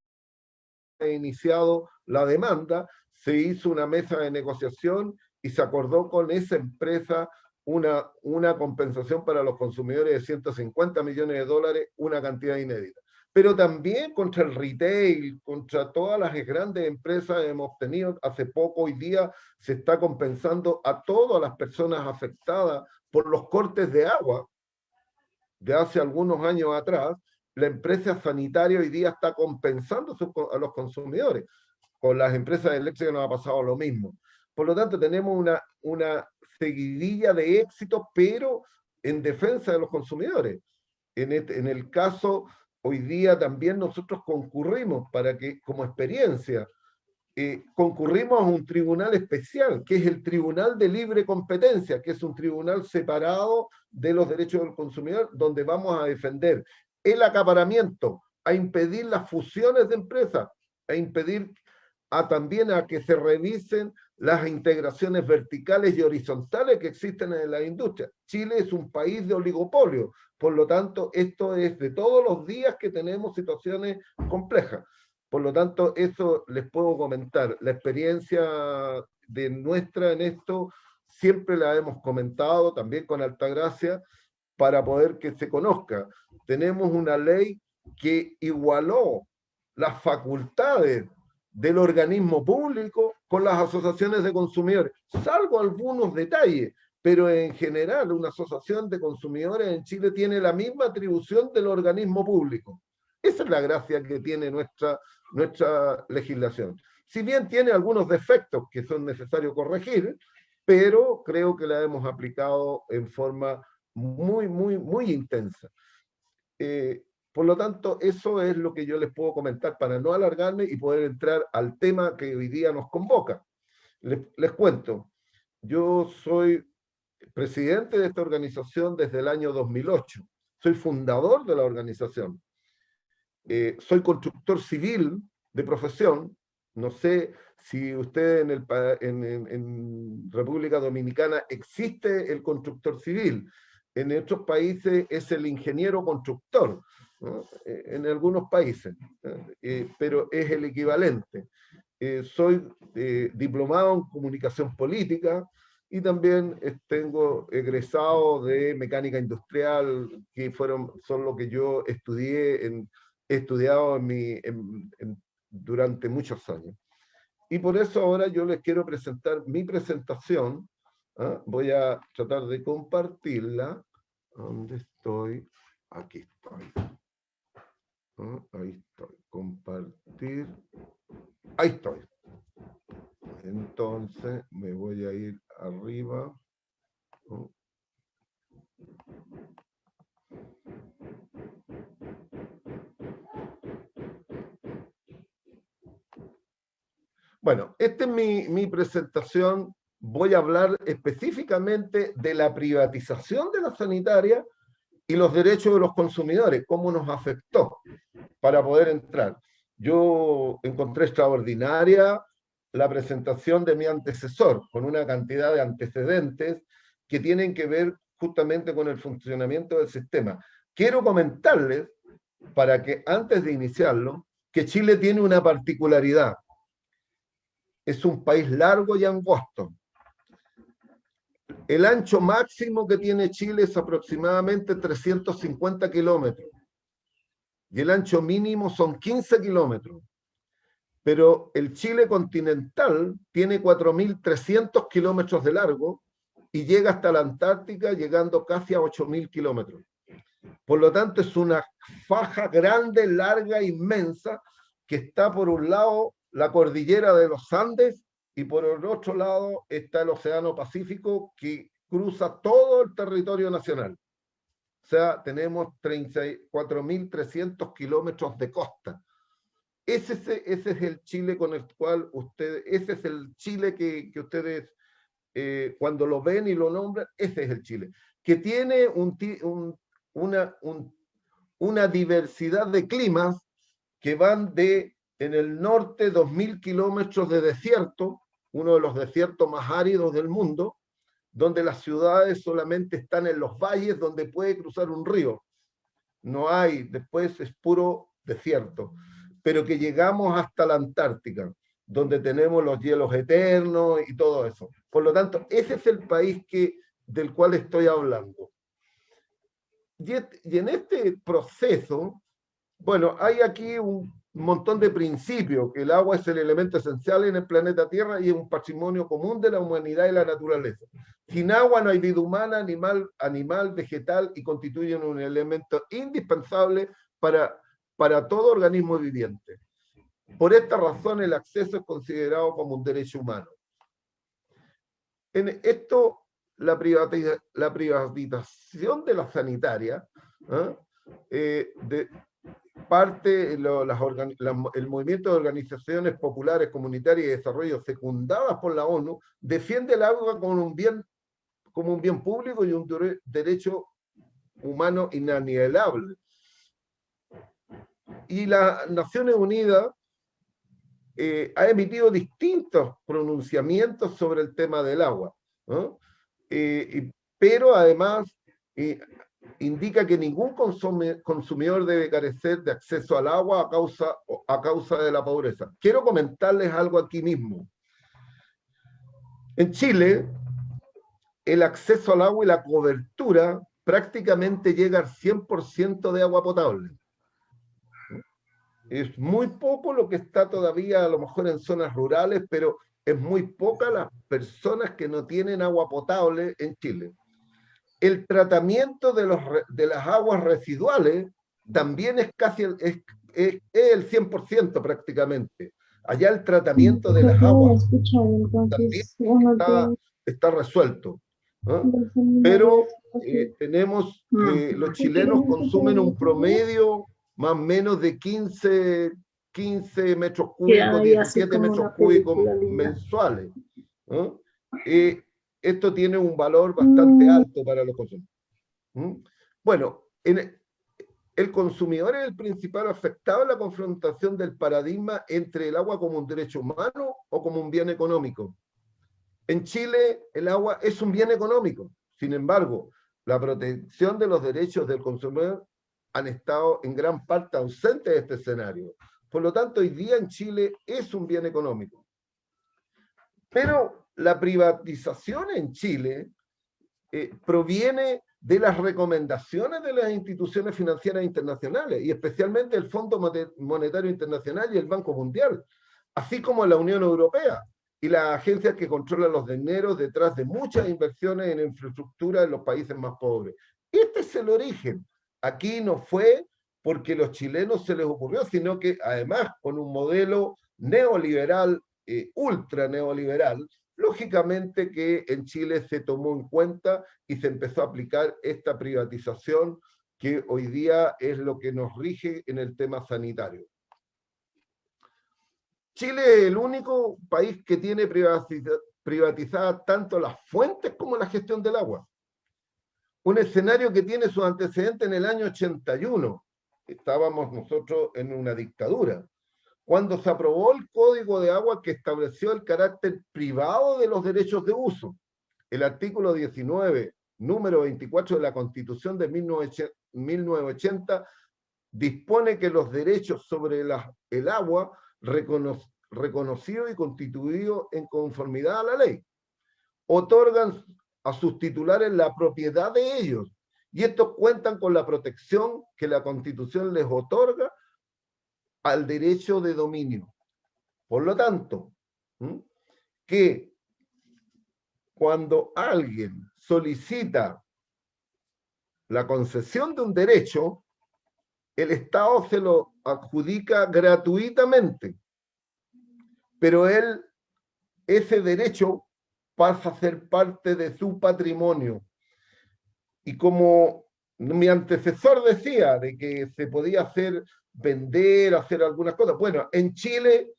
ha iniciado la demanda, se hizo una mesa de negociación y se acordó con esa empresa una compensación para los consumidores de 150 millones de dólares, una cantidad inédita. Pero también contra el retail, contra todas las grandes empresas hemos tenido, hace poco, hoy día, se está compensando a todas las personas afectadas por los cortes de agua de hace algunos años atrás. La empresa sanitaria hoy día está compensando a los consumidores. Con las empresas eléctricas nos ha pasado lo mismo. Por lo tanto, tenemos una seguidilla de éxitos, pero en defensa de los consumidores. En el caso, hoy día también nosotros concurrimos para que, como experiencia, concurrimos a un tribunal especial, que es el Tribunal de Libre Competencia, que es un tribunal separado de los derechos del consumidor, donde vamos a defender el acaparamiento, a impedir las fusiones de empresas, a impedir también a que se revisen las integraciones verticales y horizontales que existen en la industria. Chile es un país de oligopolio, por lo tanto, esto es de todos los días que tenemos situaciones complejas. Por lo tanto, eso les puedo comentar. La experiencia de nuestra en esto siempre la hemos comentado, también con Altagracia, para poder que se conozca. Tenemos una ley que igualó las facultades del organismo público con las asociaciones de consumidores, salvo algunos detalles, pero en general una asociación de consumidores en Chile tiene la misma atribución del organismo público. Esa es la gracia que tiene nuestra legislación. Si bien tiene algunos defectos que son necesarios corregir, pero creo que la hemos aplicado en forma muy intensa. Por lo tanto, eso es lo que yo les puedo comentar para no alargarme y poder entrar al tema que hoy día nos convoca. Les cuento, yo soy presidente de esta organización desde el año 2008. Soy fundador de la organización. Soy constructor civil de profesión. No sé si usted en República Dominicana existe el constructor civil. En otros países es el ingeniero constructor, ¿no? En algunos países, pero es el equivalente. Soy diplomado en comunicación política y también tengo egresado de mecánica industrial, que son lo que yo he estudiado durante muchos años. Y por eso ahora yo les quiero presentar mi presentación. Voy a tratar de compartirla. ¿Dónde estoy? Aquí estoy. Ahí estoy. Compartir. Ahí estoy. Entonces me voy a ir arriba. Bueno, esta es mi presentación. Voy a hablar específicamente de la privatización de la sanitaria y los derechos de los consumidores, cómo nos afectó para poder entrar. Yo encontré extraordinaria la presentación de mi antecesor, con una cantidad de antecedentes que tienen que ver justamente con el funcionamiento del sistema. Quiero comentarles, para que antes de iniciarlo, que Chile tiene una particularidad. Es un país largo y angosto. El ancho máximo que tiene Chile es aproximadamente 350 kilómetros. Y el ancho mínimo son 15 kilómetros. Pero el Chile continental tiene 4.300 kilómetros de largo y llega hasta la Antártica, llegando casi a 8.000 kilómetros. Por lo tanto, es una faja grande, larga, inmensa, que está por un lado la cordillera de los Andes y por el otro lado está el Océano Pacífico, que cruza todo el territorio nacional. O sea, tenemos 34.300 kilómetros de costa. Ese es el Chile con el cual ustedes, ese es el Chile que ustedes cuando lo ven y lo nombran, ese es el Chile, que tiene una diversidad de climas que van en el norte 2.000 kilómetros de desierto, uno de los desiertos más áridos del mundo, donde las ciudades solamente están en los valles donde puede cruzar un río. No hay, después es puro desierto. Pero que llegamos hasta la Antártica, donde tenemos los hielos eternos y todo eso. Por lo tanto, ese es el país del cual estoy hablando. Y en este proceso, bueno, hay aquí un montón de principios, que el agua es el elemento esencial en el planeta Tierra y es un patrimonio común de la humanidad y la naturaleza. Sin agua no hay vida humana, animal, vegetal, y constituyen un elemento indispensable para todo organismo viviente. Por esta razón, el acceso es considerado como un derecho humano. En esto, la privatización de la sanitaria, el movimiento de organizaciones populares, comunitarias y de desarrollo secundadas por la ONU, defiende el agua como un bien público y un derecho humano inalienable. Y las Naciones Unidas ha emitido distintos pronunciamientos sobre el tema del agua, ¿no? Pero además indica que ningún consumidor debe carecer de acceso al agua a causa de la pobreza. Quiero comentarles algo aquí mismo. En Chile, el acceso al agua y la cobertura prácticamente llega al 100% de agua potable. Es muy poco lo que está todavía a lo mejor en zonas rurales, pero es muy poca las personas que no tienen agua potable en Chile. El tratamiento de las aguas residuales también es casi el 100% prácticamente. Allá el tratamiento de las aguas también está resuelto, ¿no? Pero tenemos que los chilenos consumen un promedio más o menos de 15 metros cúbicos, 17 metros cúbicos mensuales, ¿no? Esto tiene un valor bastante alto para los consumidores. Bueno, el consumidor es el principal afectado en la confrontación del paradigma entre el agua como un derecho humano o como un bien económico. En Chile, el agua es un bien económico. Sin embargo, la protección de los derechos del consumidor han estado en gran parte ausentes de este escenario. Por lo tanto, hoy día en Chile es un bien económico. Pero la privatización en Chile proviene de las recomendaciones de las instituciones financieras internacionales, y especialmente el Fondo Monetario Internacional y el Banco Mundial, así como la Unión Europea y las agencias que controlan los dineros detrás de muchas inversiones en infraestructura en los países más pobres. Este es el origen. Aquí no fue porque los chilenos se les ocurrió, sino que además con un modelo neoliberal, ultra neoliberal, lógicamente que en Chile se tomó en cuenta y se empezó a aplicar esta privatización que hoy día es lo que nos rige en el tema sanitario. Chile es el único país que tiene privatizadas tanto las fuentes como la gestión del agua. Un escenario que tiene sus antecedentes en el año 81. Estábamos nosotros en una dictadura, cuando se aprobó el Código de Agua que estableció el carácter privado de los derechos de uso. El artículo 19, número 24 de la Constitución de 1980, dispone que los derechos sobre el agua reconocidos y constituidos en conformidad a la ley otorgan a sus titulares la propiedad de ellos, y estos cuentan con la protección que la Constitución les otorga al derecho de dominio. Por lo tanto, que cuando alguien solicita la concesión de un derecho, el Estado se lo adjudica gratuitamente, pero ese derecho pasa a ser parte de su patrimonio. Y como mi antecesor decía de que se podía vender, hacer algunas cosas, bueno, en Chile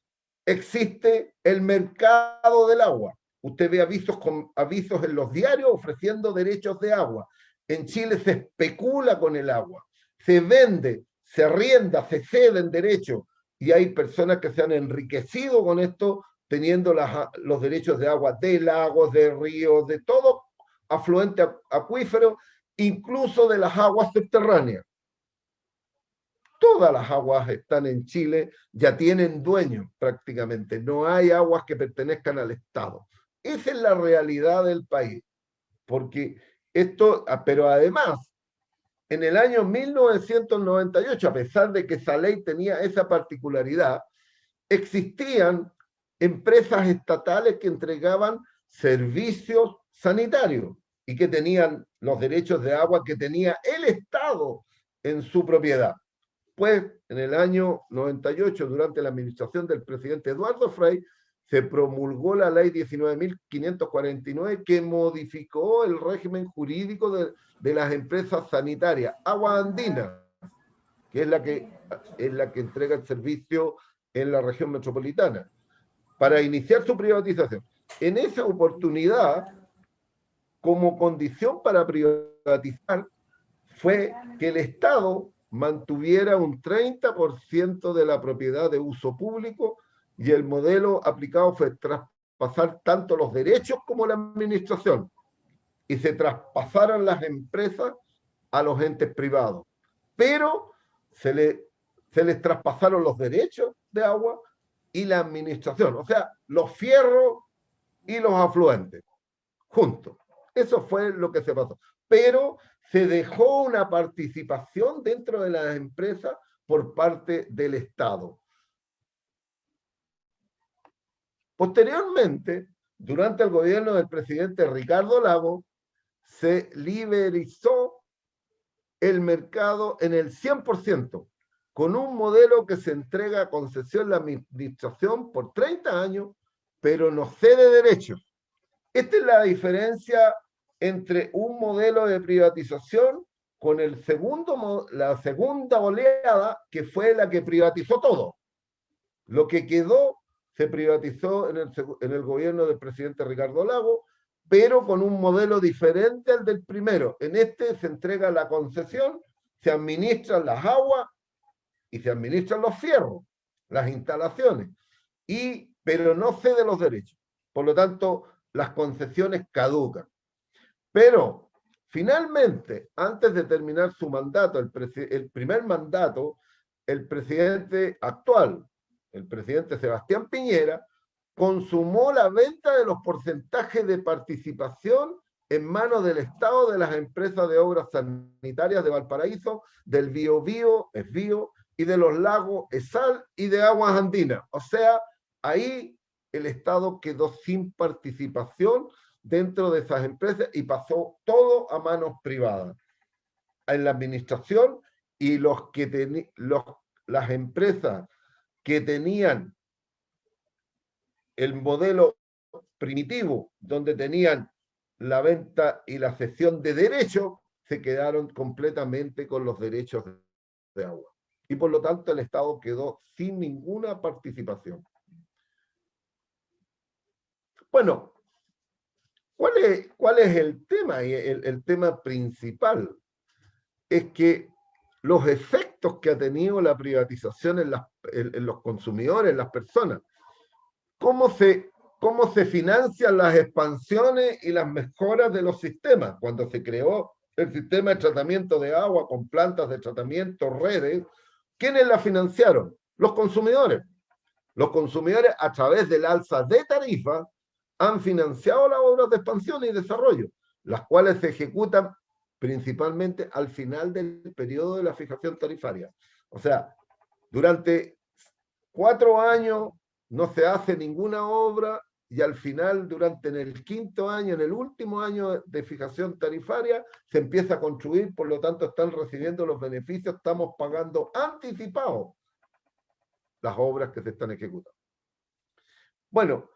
existe el mercado del agua. Usted ve avisos en los diarios ofreciendo derechos de agua. En Chile se especula con el agua, se vende, se arrienda, se ceden derechos, y hay personas que se han enriquecido con esto, teniendo los derechos de agua de lagos, de ríos, de todo, afluente acuífero, incluso de las aguas subterráneas. Todas las aguas están en Chile, ya tienen dueño prácticamente. No hay aguas que pertenezcan al Estado. Esa es la realidad del país. Porque esto, pero además, en el año 1998, a pesar de que esa ley tenía esa particularidad, existían empresas estatales que entregaban servicios sanitarios y que tenían los derechos de agua que tenía el Estado en su propiedad. Pues en el año 98, durante la administración del presidente Eduardo Frei, se promulgó la ley 19.549 que modificó el régimen jurídico de las empresas sanitarias. Agua Andina, que es la que entrega el servicio en la región metropolitana, para iniciar su privatización. En esa oportunidad, como condición para privatizar, fue que el Estado mantuviera un 30% de la propiedad de uso público, y el modelo aplicado fue traspasar tanto los derechos como la administración, y se traspasaron las empresas a los entes privados. Pero se les traspasaron los derechos de agua y la administración, o sea, los fierros y los afluentes, juntos. Eso fue lo que se pasó. Pero se dejó una participación dentro de las empresas por parte del Estado. Posteriormente, durante el gobierno del presidente Ricardo Lagos, se liberalizó el mercado en el 100%, con un modelo que se entrega a concesión la administración por 30 años, pero no cede derechos. Esta es la diferencia entre un modelo de privatización con la segunda oleada, que fue la que privatizó todo. Lo que quedó se privatizó en el gobierno del presidente Ricardo Lagos, pero con un modelo diferente al del primero. En este se entrega la concesión, se administran las aguas y se administran los fierros, las instalaciones, pero no cede los derechos. Por lo tanto, las concesiones caducan. Pero, finalmente, antes de terminar su mandato, el primer mandato, el presidente actual, el presidente Sebastián Piñera, consumó la venta de los porcentajes de participación en manos del Estado de las empresas de obras sanitarias de Valparaíso, del Biobío, Esbío, y de los lagos Esal y de Aguas Andinas. O sea, ahí el Estado quedó sin participación dentro de esas empresas y pasó todo a manos privadas. En la administración, y las empresas que tenían el modelo primitivo, donde tenían la venta y la cesión de derechos, se quedaron completamente con los derechos de agua. Y por lo tanto el Estado quedó sin ninguna participación. Bueno, ¿cuál es el tema? Y el tema principal es que los efectos que ha tenido la privatización en los consumidores, en las personas, cómo se financian las expansiones y las mejoras de los sistemas. Cuando se creó el sistema de tratamiento de agua con plantas de tratamiento, redes, ¿quiénes la financiaron? Los consumidores. Los consumidores, a través del alza de tarifas, han financiado las obras de expansión y desarrollo, las cuales se ejecutan principalmente al final del periodo de la fijación tarifaria. O sea, durante 4 años no se hace ninguna obra y al final, en el 5º año, en el último año de fijación tarifaria, se empieza a construir, por lo tanto están recibiendo los beneficios, estamos pagando anticipados las obras que se están ejecutando. Bueno,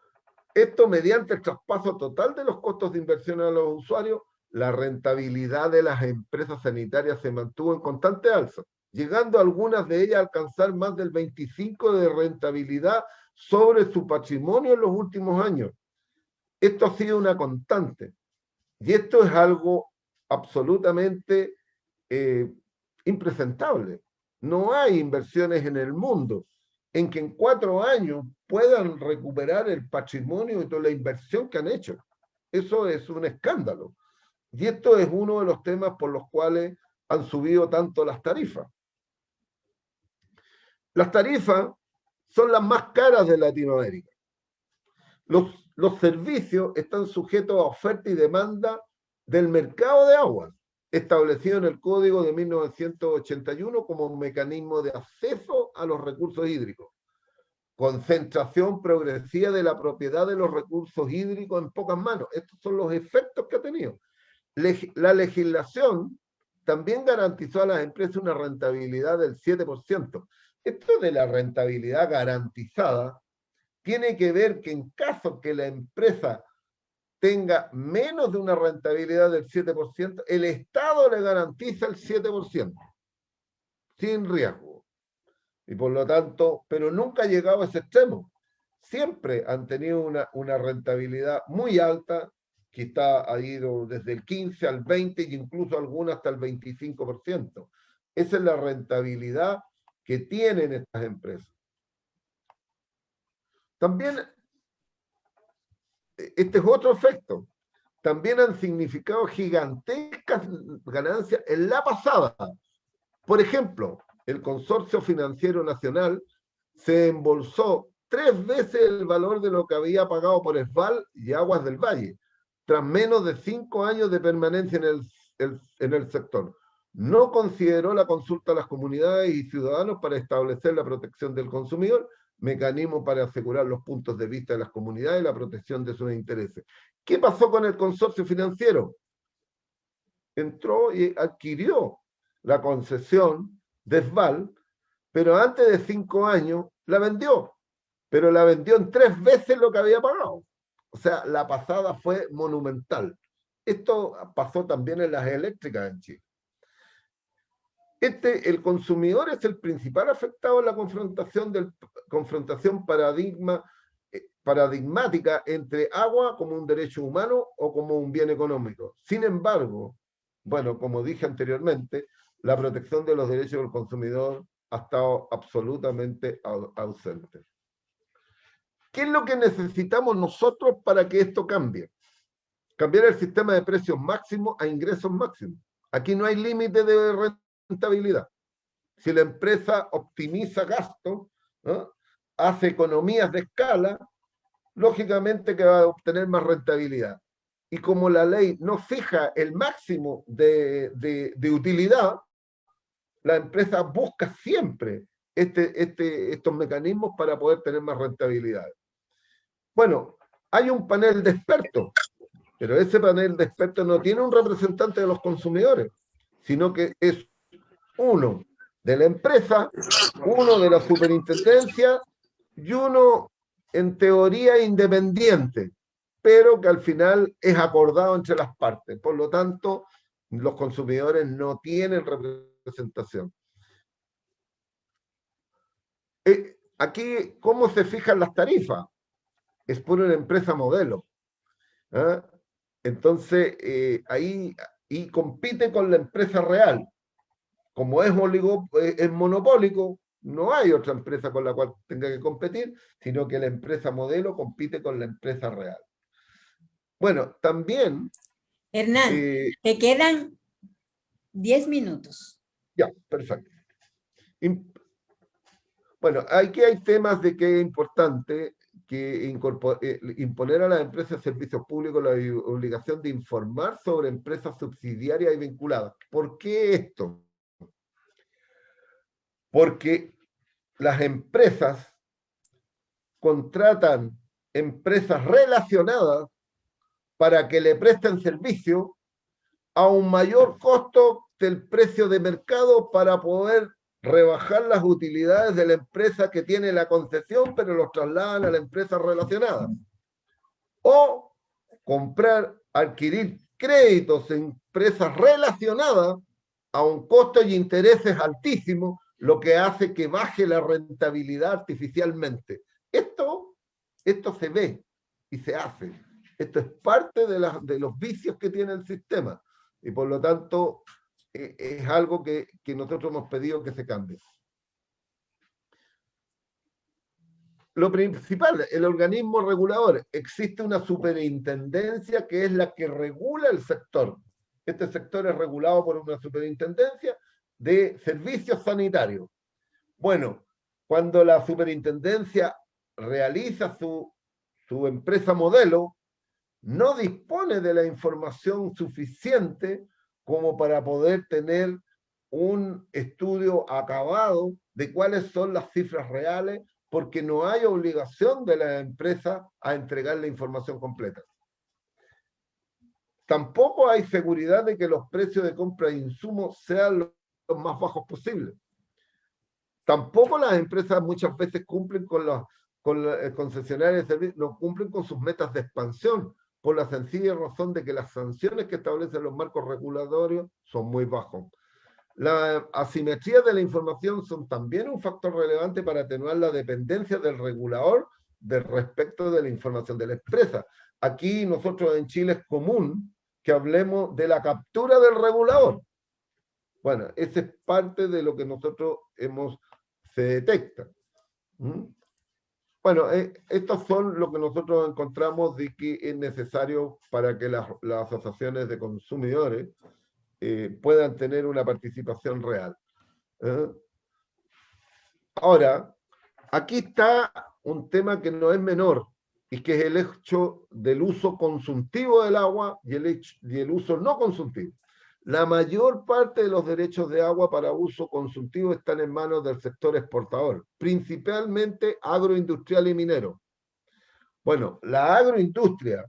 esto mediante el traspaso total de los costos de inversión a los usuarios, la rentabilidad de las empresas sanitarias se mantuvo en constante alza, llegando algunas de ellas a alcanzar más del 25% de rentabilidad sobre su patrimonio en los últimos años. Esto ha sido una constante. Y esto es algo absolutamente impresentable. No hay inversiones en el mundo en que en 4 años puedan recuperar el patrimonio y toda la inversión que han hecho. Eso es un escándalo. Y esto es uno de los temas por los cuales han subido tanto las tarifas. Las tarifas son las más caras de Latinoamérica. Los servicios están sujetos a oferta y demanda del mercado de agua, establecido en el Código de 1981 como un mecanismo de acceso a los recursos hídricos. Concentración progresiva de la propiedad de los recursos hídricos en pocas manos. Estos son los efectos que ha tenido. La legislación también garantizó a las empresas una rentabilidad del 7%. Esto de la rentabilidad garantizada tiene que ver que en caso que la empresa tenga menos de una rentabilidad del 7%, el Estado le garantiza el 7%, sin riesgo. Y por lo tanto, pero nunca ha llegado a ese extremo. Siempre han tenido una rentabilidad muy alta, que ha ido desde el 15 al 20 e incluso algunas hasta el 25%. Esa es la rentabilidad que tienen estas empresas. También, este es otro efecto, también han significado gigantescas ganancias en la pasada. Por ejemplo, el Consorcio Financiero Nacional se embolsó 3 veces el valor de lo que había pagado por Esval y Aguas del Valle, tras menos de 5 años de permanencia en el sector. No consideró la consulta a las comunidades y ciudadanos para establecer la protección del consumidor, mecanismo para asegurar los puntos de vista de las comunidades y la protección de sus intereses. ¿Qué pasó con el consorcio financiero? Entró y adquirió la concesión de Esval, pero antes de 5 años la vendió, pero la vendió en 3 veces lo que había pagado. O sea, la pasada fue monumental. Esto pasó también en las eléctricas en Chile. El consumidor es el principal afectado en la confrontación paradigmática entre agua como un derecho humano o como un bien económico. Sin embargo, bueno, como dije anteriormente, la protección de los derechos del consumidor ha estado absolutamente ausente. ¿Qué es lo que necesitamos nosotros para que esto cambie? Cambiar el sistema de precios máximos a ingresos máximos. Aquí no hay límite de rentabilidad. Si la empresa optimiza gastos, ¿no?, hace economías de escala, lógicamente que va a obtener más rentabilidad. Y como la ley no fija el máximo de utilidad, la empresa busca siempre estos mecanismos para poder tener más rentabilidad. Bueno, hay un panel de expertos, pero ese panel de expertos no tiene un representante de los consumidores, sino que es uno de la empresa, uno de la superintendencia y uno, en teoría, independiente, pero que al final es acordado entre las partes. Por lo tanto, los consumidores no tienen representación. Aquí, ¿cómo se fijan las tarifas? Es por una empresa modelo. ¿Ah? Entonces, ahí y compite con la empresa real. Como es monopólico, no hay otra empresa con la cual tenga que competir, sino que la empresa modelo compite con la empresa real. Bueno, también... Hernán, te quedan 10 minutos. Ya, perfecto. Bueno, aquí hay temas de que es importante que imponer a las empresas de servicios públicos la obligación de informar sobre empresas subsidiarias y vinculadas. ¿Por qué esto? Porque las empresas contratan empresas relacionadas para que le presten servicio a un mayor costo del precio de mercado para poder rebajar las utilidades de la empresa que tiene la concesión, pero los trasladan a la empresa relacionada. O adquirir créditos en empresas relacionadas a un costo y intereses altísimos, lo que hace que baje la rentabilidad artificialmente. Esto se ve y se hace. Esto es parte de los vicios que tiene el sistema. Y por lo tanto, es algo que nosotros hemos pedido que se cambie. Lo principal, el organismo regulador. Existe una superintendencia que es la que regula el sector. Este sector es regulado por una superintendencia de servicios sanitarios. Bueno, cuando la superintendencia realiza su empresa modelo, no dispone de la información suficiente como para poder tener un estudio acabado de cuáles son las cifras reales, porque no hay obligación de la empresa a entregar la información completa. Tampoco hay seguridad de que los precios de compra de insumos sean los más bajos posibles. Tampoco las empresas muchas veces cumplen con los concesionarios de servicios, no cumplen con sus metas de expansión, por la sencilla razón de que las sanciones que establecen los marcos regulatorios son muy bajos. La asimetría de la información son también un factor relevante para atenuar la dependencia del regulador respecto de la información de la empresa. Aquí nosotros en Chile es común que hablemos de la captura del regulador. Bueno, esa es parte de lo que nosotros se detecta. Bueno, estos son lo que nosotros encontramos de que es necesario para que las asociaciones de consumidores puedan tener una participación real. Ahora, aquí está un tema que no es menor, y que es el hecho del uso consultivo del agua y el uso no consultivo. La mayor parte de los derechos de agua para uso consultivo están en manos del sector exportador, principalmente agroindustrial y minero. Bueno, la agroindustria,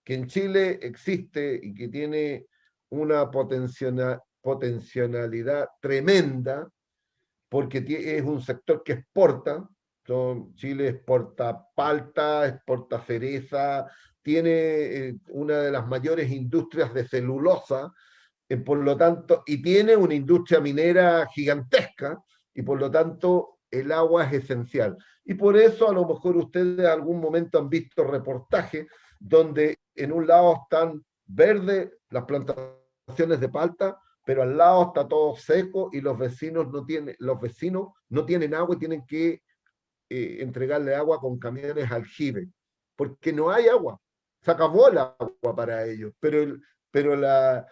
que en Chile existe y que tiene una potencialidad tremenda, porque es un sector que exporta. Chile exporta palta, exporta cereza, tiene una de las mayores industrias de celulosa, por lo tanto, y tiene una industria minera gigantesca, y por lo tanto el agua es esencial. Y por eso a lo mejor ustedes en algún momento han visto reportajes donde en un lado están verdes las plantaciones de palta, pero al lado está todo seco y los vecinos no tienen agua y tienen que entregarle agua con camiones aljibe, porque no hay agua. Se acabó el agua para ellos, pero la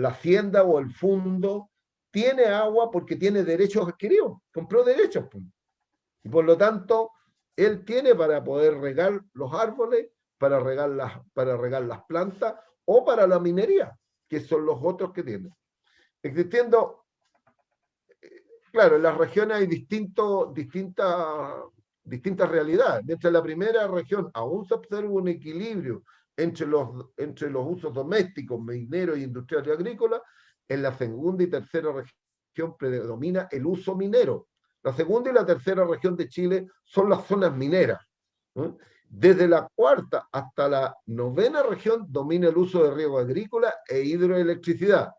hacienda o el fondo tiene agua porque tiene derechos adquiridos, compró derechos. Y por lo tanto, él tiene para poder regar los árboles, para regar las plantas o para la minería, que son los otros que tienen. Existiendo, claro, en las regiones hay distintas realidades. Mientras en la primera región aún se observa un equilibrio entre los usos domésticos, mineros, industriales y agrícolas, en la segunda y tercera región predomina el uso minero. La segunda y la tercera región de Chile son las zonas mineras. Desde la cuarta hasta la novena región domina el uso de riego agrícola e hidroelectricidad.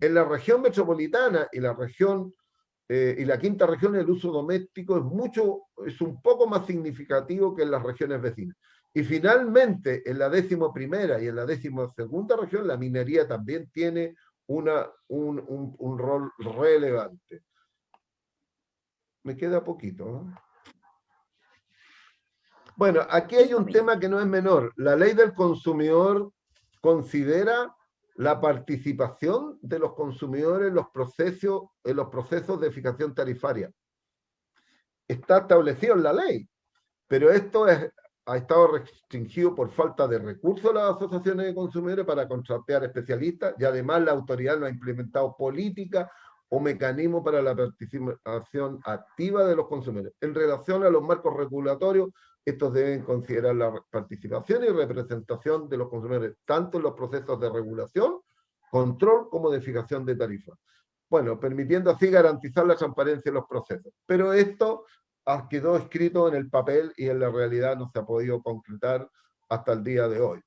En la región metropolitana y la quinta región, el uso doméstico es un poco más significativo que en las regiones vecinas. Y finalmente, en la 11ª y en la 12ª región, la minería también tiene un rol relevante. Me queda poquito, ¿no? Bueno, aquí hay un tema que no es menor. La ley del consumidor considera la participación de los consumidores en los procesos de fijación tarifaria. Está establecido en la ley, pero esto ha estado restringido por falta de recursos a las asociaciones de consumidores para contratar especialistas, y además la autoridad no ha implementado políticas o mecanismos para la participación activa de los consumidores. En relación a los marcos regulatorios, estos deben considerar la participación y representación de los consumidores, tanto en los procesos de regulación, control, como de fijación de tarifas. Bueno, permitiendo así garantizar la transparencia en los procesos. Pero esto quedó escrito en el papel y en la realidad no se ha podido concretar hasta el día de hoy.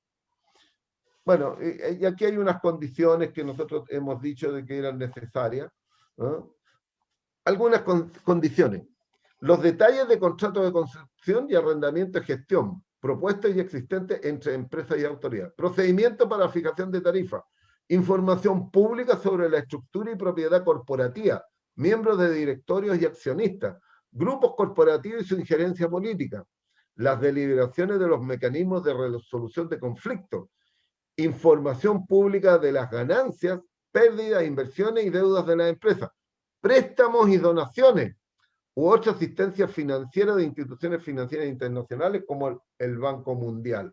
Bueno, y aquí hay unas condiciones que nosotros hemos dicho de que eran necesarias, ¿no? Algunas condiciones. Los detalles de contratos de construcción y arrendamiento y gestión, propuestos y existentes entre empresas y autoridades. Procedimiento para fijación de tarifas. Información pública sobre la estructura y propiedad corporativa, miembros de directorios y accionistas, grupos corporativos y su injerencia política, las deliberaciones de los mecanismos de resolución de conflictos, información pública de las ganancias, pérdidas, inversiones y deudas de las empresas, préstamos y donaciones, u otra asistencia financiera de instituciones financieras internacionales como el Banco Mundial.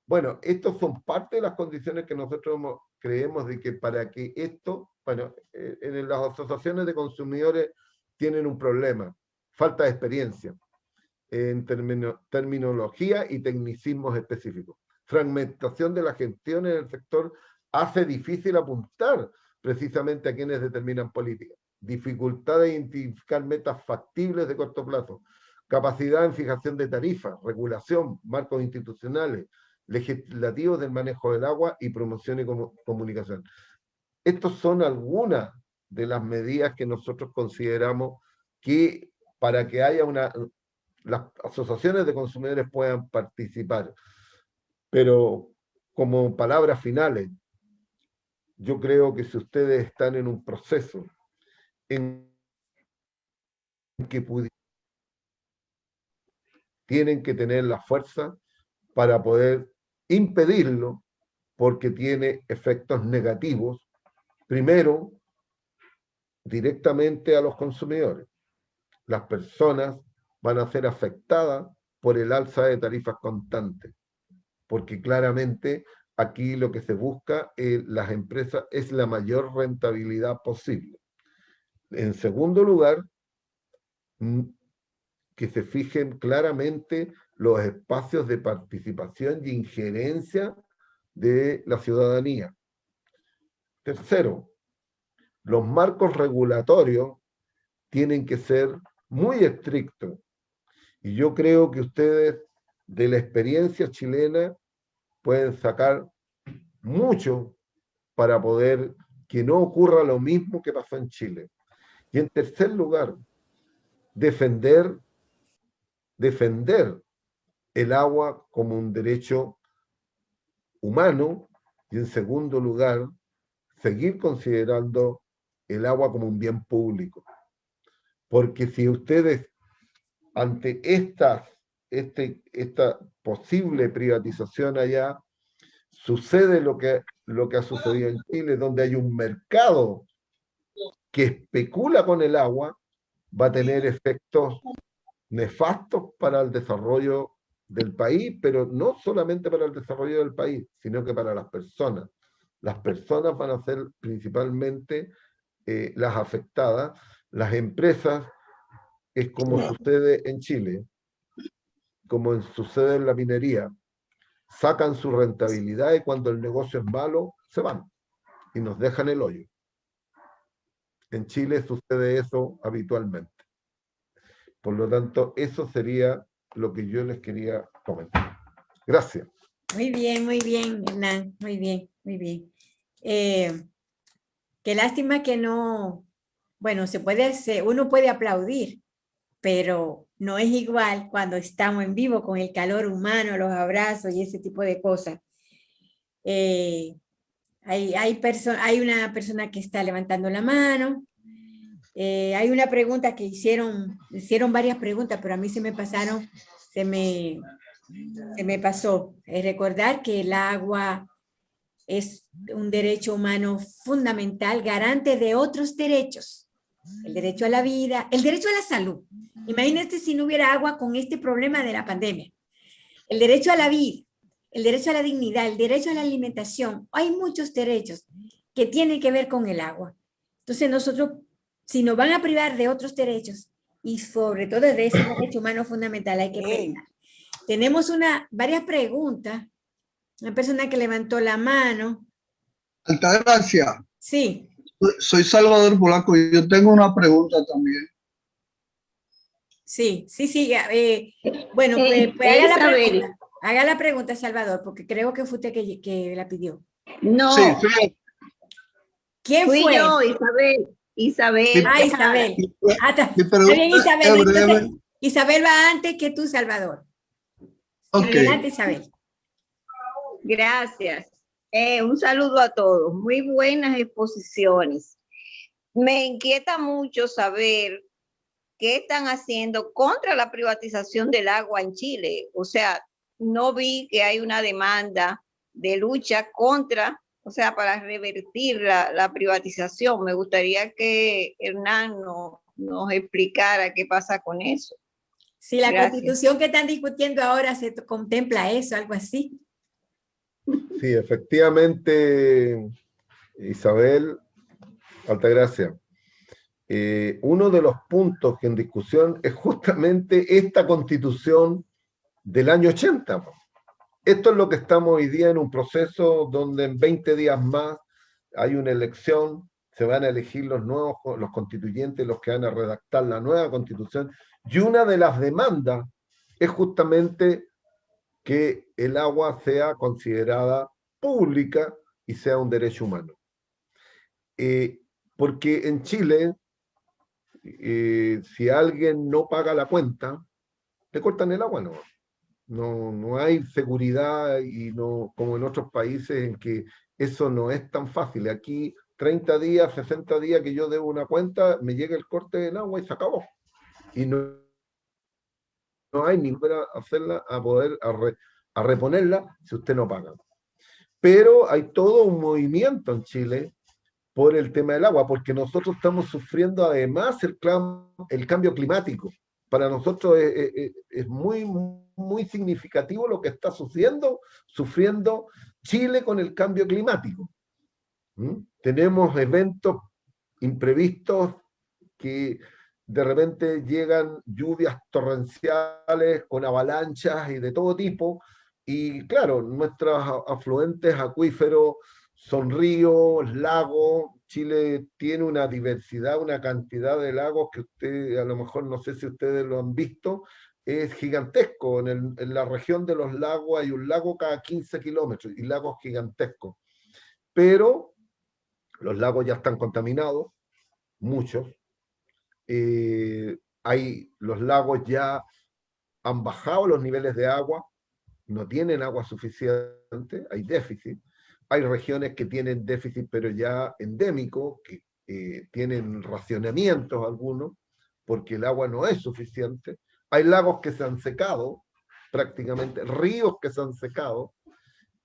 Bueno, estos son parte de las condiciones que nosotros creemos de que para que esto, bueno, en las asociaciones de consumidores tienen un problema, falta de experiencia en terminología y tecnicismos específicos. Fragmentación de la gestión en el sector hace difícil apuntar precisamente a quienes determinan políticas. Dificultad de identificar metas factibles de corto plazo. Capacidad en fijación de tarifas, regulación, marcos institucionales, legislativos del manejo del agua y promoción y comunicación. Estas son algunas de las medidas que nosotros consideramos que para que haya las asociaciones de consumidores puedan participar. Pero como palabras finales, yo creo que si ustedes están en un proceso en que tienen que tener la fuerza para poder impedirlo, porque tiene efectos negativos, primero, directamente a los consumidores. Las personas van a ser afectadas por el alza de tarifas constantes, porque claramente aquí lo que se busca en las empresas es la mayor rentabilidad posible. En segundo lugar, que se fijen claramente los espacios de participación y injerencia de la ciudadanía. Tercero, los marcos regulatorios tienen que ser muy estrictos. Y yo creo que ustedes, de la experiencia chilena, pueden sacar mucho para poder que no ocurra lo mismo que pasó en Chile. Y en tercer lugar, defender el agua como un derecho humano, y en segundo lugar, seguir considerando el agua como un bien público. Porque si ustedes, ante esta posible privatización allá, sucede lo que ha sucedido en Chile, donde hay un mercado que especula con el agua, va a tener efectos nefastos para el desarrollo del país, pero no solamente para el desarrollo del país, sino que para las personas. Las personas van a ser principalmente las afectadas. Las empresas, es como sucede en Chile, como sucede en la minería, sacan su rentabilidad y cuando el negocio es malo, se van y nos dejan el hoyo. En Chile sucede eso habitualmente. Por lo tanto, eso sería lo que yo les quería comentar. Gracias. Muy bien, Hernán. Muy bien, muy bien. Qué lástima que no, bueno, uno puede aplaudir, pero no es igual cuando estamos en vivo con el calor humano, los abrazos y ese tipo de cosas. Hay una persona que está levantando la mano. Hay una pregunta que hicieron varias preguntas, pero a mí se me pasó. Recordar que el agua es un derecho humano fundamental, garante de otros derechos. El derecho a la vida, el derecho a la salud. Imagínate si no hubiera agua con este problema de la pandemia. El derecho a la vida, el derecho a la dignidad, el derecho a la alimentación. Hay muchos derechos que tienen que ver con el agua. Entonces nosotros, si nos van a privar de otros derechos, y sobre todo de ese derecho humano fundamental, hay que pensar. Tenemos varias preguntas. Una persona que levantó la mano. Altagracia. Sí. Soy Salvador Polaco y yo tengo una pregunta también. Sí. Bueno, pues haga la pregunta, Salvador, porque creo que fue usted que la pidió. No. Sí, ¿Quién fue? Fui yo, Isabel. Ah, Isabel. Está bien, Isabel. Entonces, Isabel va antes que tú, Salvador. Okay. Adelante, Isabel. Gracias. Un saludo a todos. Muy buenas exposiciones. Me inquieta mucho saber qué están haciendo contra la privatización del agua en Chile. O sea, no vi que hay una demanda de lucha contra, o sea, para revertir la privatización. Me gustaría que Hernán nos explicara qué pasa con eso. Si la Gracias. constitución que están discutiendo ahora se contempla eso, algo así. Sí, efectivamente, Isabel, Altagracia. Uno de los puntos que en discusión es justamente esta constitución del año 80. Esto es lo que estamos hoy día en un proceso donde en 20 días más hay una elección, se van a elegir los constituyentes, los que van a redactar la nueva constitución, y una de las demandas es justamente que el agua sea considerada pública y sea un derecho humano. Porque en Chile, si alguien no paga la cuenta, le cortan el agua, no hay seguridad y no, como en otros países en que eso no es tan fácil. Aquí 30 días, 60 días que yo debo una cuenta, me llega el corte del agua y se acabó. Y no hay ni para hacerla a reponerla si usted no paga. Pero hay todo un movimiento en Chile por el tema del agua, porque nosotros estamos sufriendo además el cambio climático. Para nosotros es muy, muy significativo lo que está sufriendo Chile con el cambio climático. Tenemos eventos imprevistos que de repente llegan lluvias torrenciales con avalanchas y de todo tipo, y claro, nuestros afluentes acuíferos son ríos, lagos. Chile tiene una diversidad, una cantidad de lagos que usted, a lo mejor no sé si ustedes lo han visto, es gigantesco. En la región de los lagos hay un lago cada 15 kilómetros y lagos gigantescos. Pero los lagos ya están contaminados, muchos. Los lagos ya han bajado los niveles de agua, no tienen agua suficiente, hay déficit. Hay regiones que tienen déficit, pero ya endémico, que tienen racionamientos algunos, porque el agua no es suficiente. Hay lagos que se han secado, prácticamente, ríos que se han secado,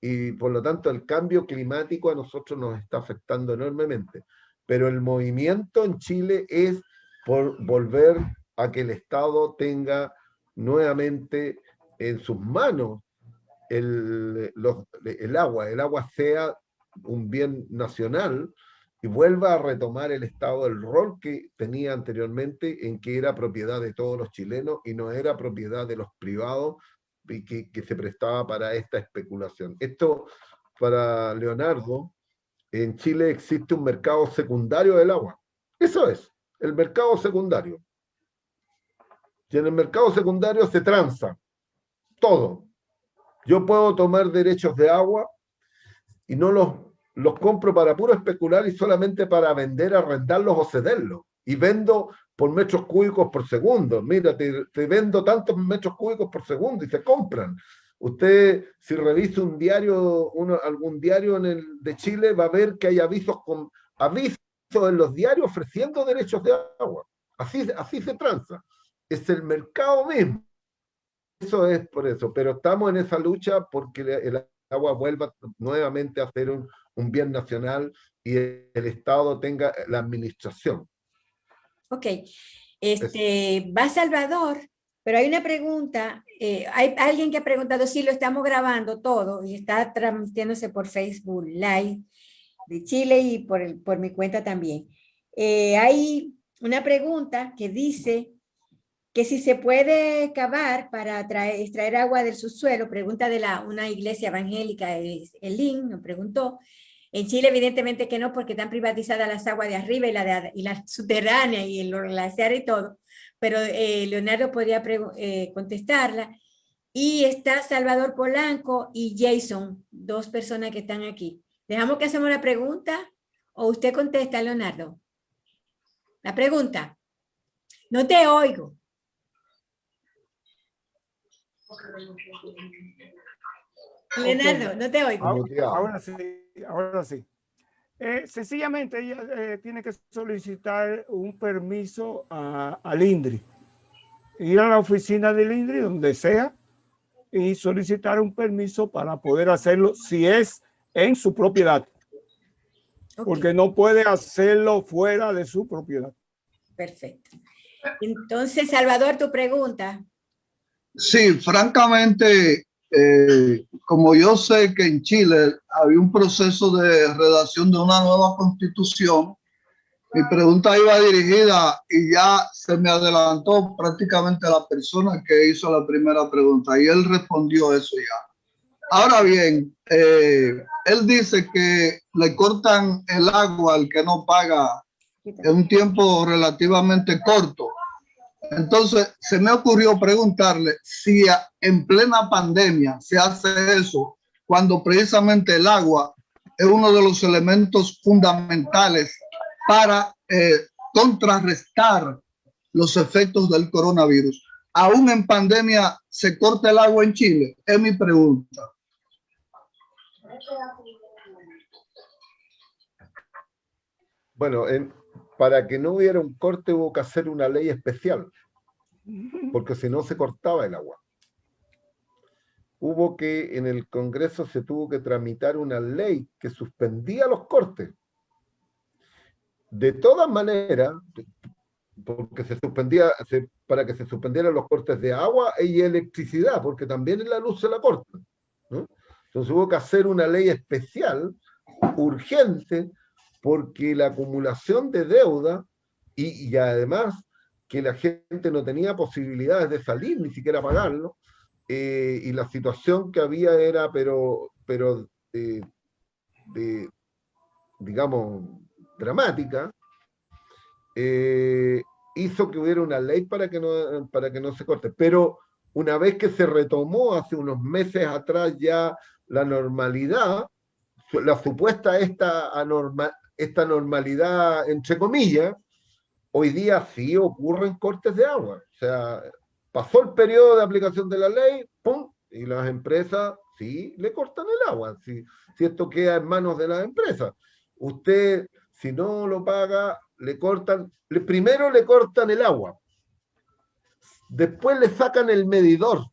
y por lo tanto el cambio climático a nosotros nos está afectando enormemente. Pero el movimiento en Chile es por volver a que el Estado tenga nuevamente en sus manos el agua sea un bien nacional y vuelva a retomar el Estado el rol que tenía anteriormente, en que era propiedad de todos los chilenos y no era propiedad de los privados y que se prestaba para esta especulación. Esto, para Leonardo, en Chile existe un mercado secundario del agua. Eso es, el mercado secundario. Y en el mercado secundario se transa todo. Yo puedo tomar derechos de agua y no los compro para puro especular y solamente para vender, arrendarlos o cederlos. Y vendo por metros cúbicos por segundo. Mira, te vendo tantos metros cúbicos por segundo y se compran. Usted, si revisa un diario, algún diario de Chile, va a ver que hay avisos en los diarios ofreciendo derechos de agua. Así se transa. Es el mercado mismo. Eso es por eso, pero estamos en esa lucha porque el agua vuelva nuevamente a ser un bien nacional y el Estado tenga la administración. Ok, va Salvador, pero hay una pregunta, hay alguien que ha preguntado si lo estamos grabando todo y está transmitiéndose por Facebook Live de Chile y por mi cuenta también. Hay una pregunta que dice que si se puede cavar para extraer agua del subsuelo, pregunta de una iglesia evangélica, el link nos preguntó. En Chile evidentemente que no, porque están privatizadas las aguas de arriba y la subterránea y el glaciar y todo, pero Leonardo podría contestarla. Y está Salvador Polanco y Jason, dos personas que están aquí. ¿Dejamos que hacemos la pregunta o usted contesta, Leonardo? La pregunta. No te oigo. Leonardo, no te oigo. Ahora sí. Sencillamente ella tiene que solicitar un permiso al INDRI. Ir a la oficina del INDRI, donde sea, y solicitar un permiso para poder hacerlo si es en su propiedad. Porque no puede hacerlo fuera de su propiedad. Perfecto. Entonces, Salvador, tu pregunta. Sí, francamente, como yo sé que en Chile había un proceso de redacción de una nueva constitución, mi pregunta iba dirigida y ya se me adelantó prácticamente la persona que hizo la primera pregunta y él respondió eso ya. Ahora bien, él dice que le cortan el agua al que no paga en un tiempo relativamente corto. Entonces, se me ocurrió preguntarle si en plena pandemia se hace eso, cuando precisamente el agua es uno de los elementos fundamentales para contrarrestar los efectos del coronavirus. ¿Aún en pandemia se corta el agua en Chile? Es mi pregunta. Bueno, para que no hubiera un corte hubo que hacer una ley especial, porque si no se cortaba el agua. Hubo que, en el Congreso se tuvo que tramitar una ley que suspendía los cortes. De todas maneras, porque se suspendía, para que se suspendieran los cortes de agua y electricidad, porque también en la luz se la corta, ¿no? Entonces hubo que hacer una ley especial, urgente, porque la acumulación de deuda y además que la gente no tenía posibilidades de salir, ni siquiera pagarlo, y la situación que había era, digamos, dramática, hizo que hubiera una ley para que no se corte. Pero una vez que se retomó hace unos meses atrás ya la normalidad, la supuesta esta normalidad, entre comillas, hoy día sí ocurren cortes de agua. O sea, pasó el periodo de aplicación de la ley, ¡pum! Y las empresas sí le cortan el agua. Si esto queda en manos de las empresas. Usted, si no lo paga, le cortan, primero le cortan el agua. Después le sacan el medidor.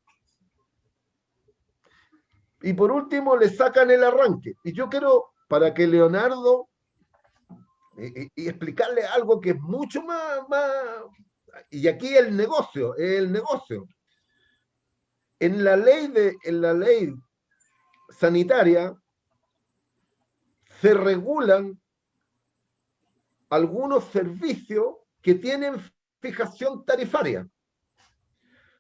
Y por último le sacan el arranque. Y yo quiero, para que Leonardo, y explicarle algo que es mucho más, y aquí el negocio. En la ley sanitaria se regulan algunos servicios que tienen fijación tarifaria,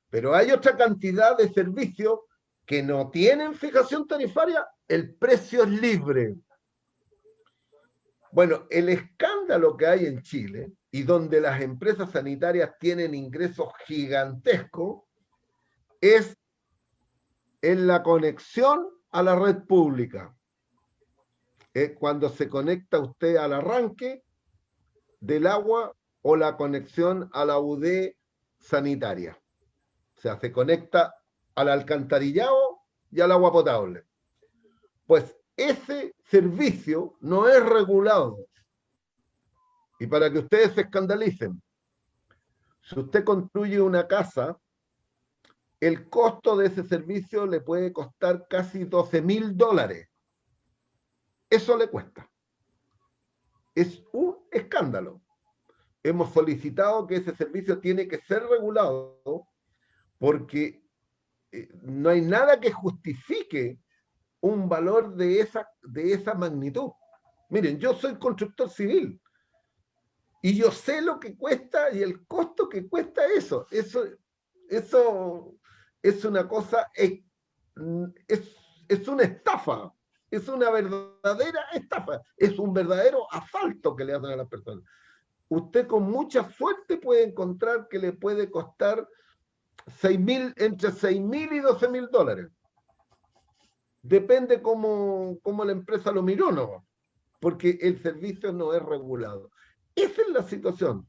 pero hay otra cantidad de servicios que no tienen fijación tarifaria, el precio es libre. Bueno, el escándalo que hay en Chile y donde las empresas sanitarias tienen ingresos gigantescos es en la conexión a la red pública. Cuando se conecta usted al arranque del agua o la conexión a la UD sanitaria. O sea, se conecta al alcantarillado y al agua potable. Pues ese servicio no es regulado. Y para que ustedes se escandalicen, si usted construye una casa, el costo de ese servicio le puede costar casi $12.000. Eso le cuesta. Es un escándalo. Hemos solicitado que ese servicio tiene que ser regulado porque no hay nada que justifique un valor de esa magnitud. Miren, yo soy constructor civil y yo sé lo que cuesta y el costo que cuesta eso. Eso es una cosa, es una estafa, es una verdadera estafa, es un verdadero asalto que le hacen a las personas. Usted con mucha suerte puede encontrar que le puede costar entre $6.000 y $12.000. Depende cómo la empresa lo miró, ¿no? Porque el servicio no es regulado. Esa es la situación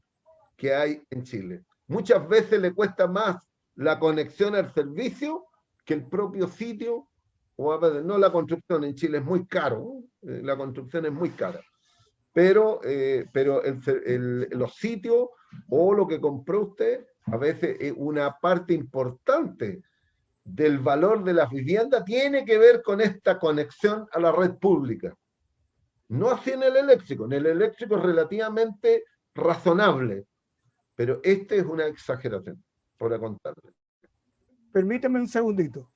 que hay en Chile. Muchas veces le cuesta más la conexión al servicio que el propio sitio, o a veces no la construcción. En Chile es muy caro, la construcción es muy cara. Pero los sitios o lo que compró usted, a veces es una parte importante del valor de las viviendas tiene que ver con esta conexión a la red pública. No así en el eléctrico. En el eléctrico es relativamente razonable, pero este es una exageración, por contarle. Permíteme un segundito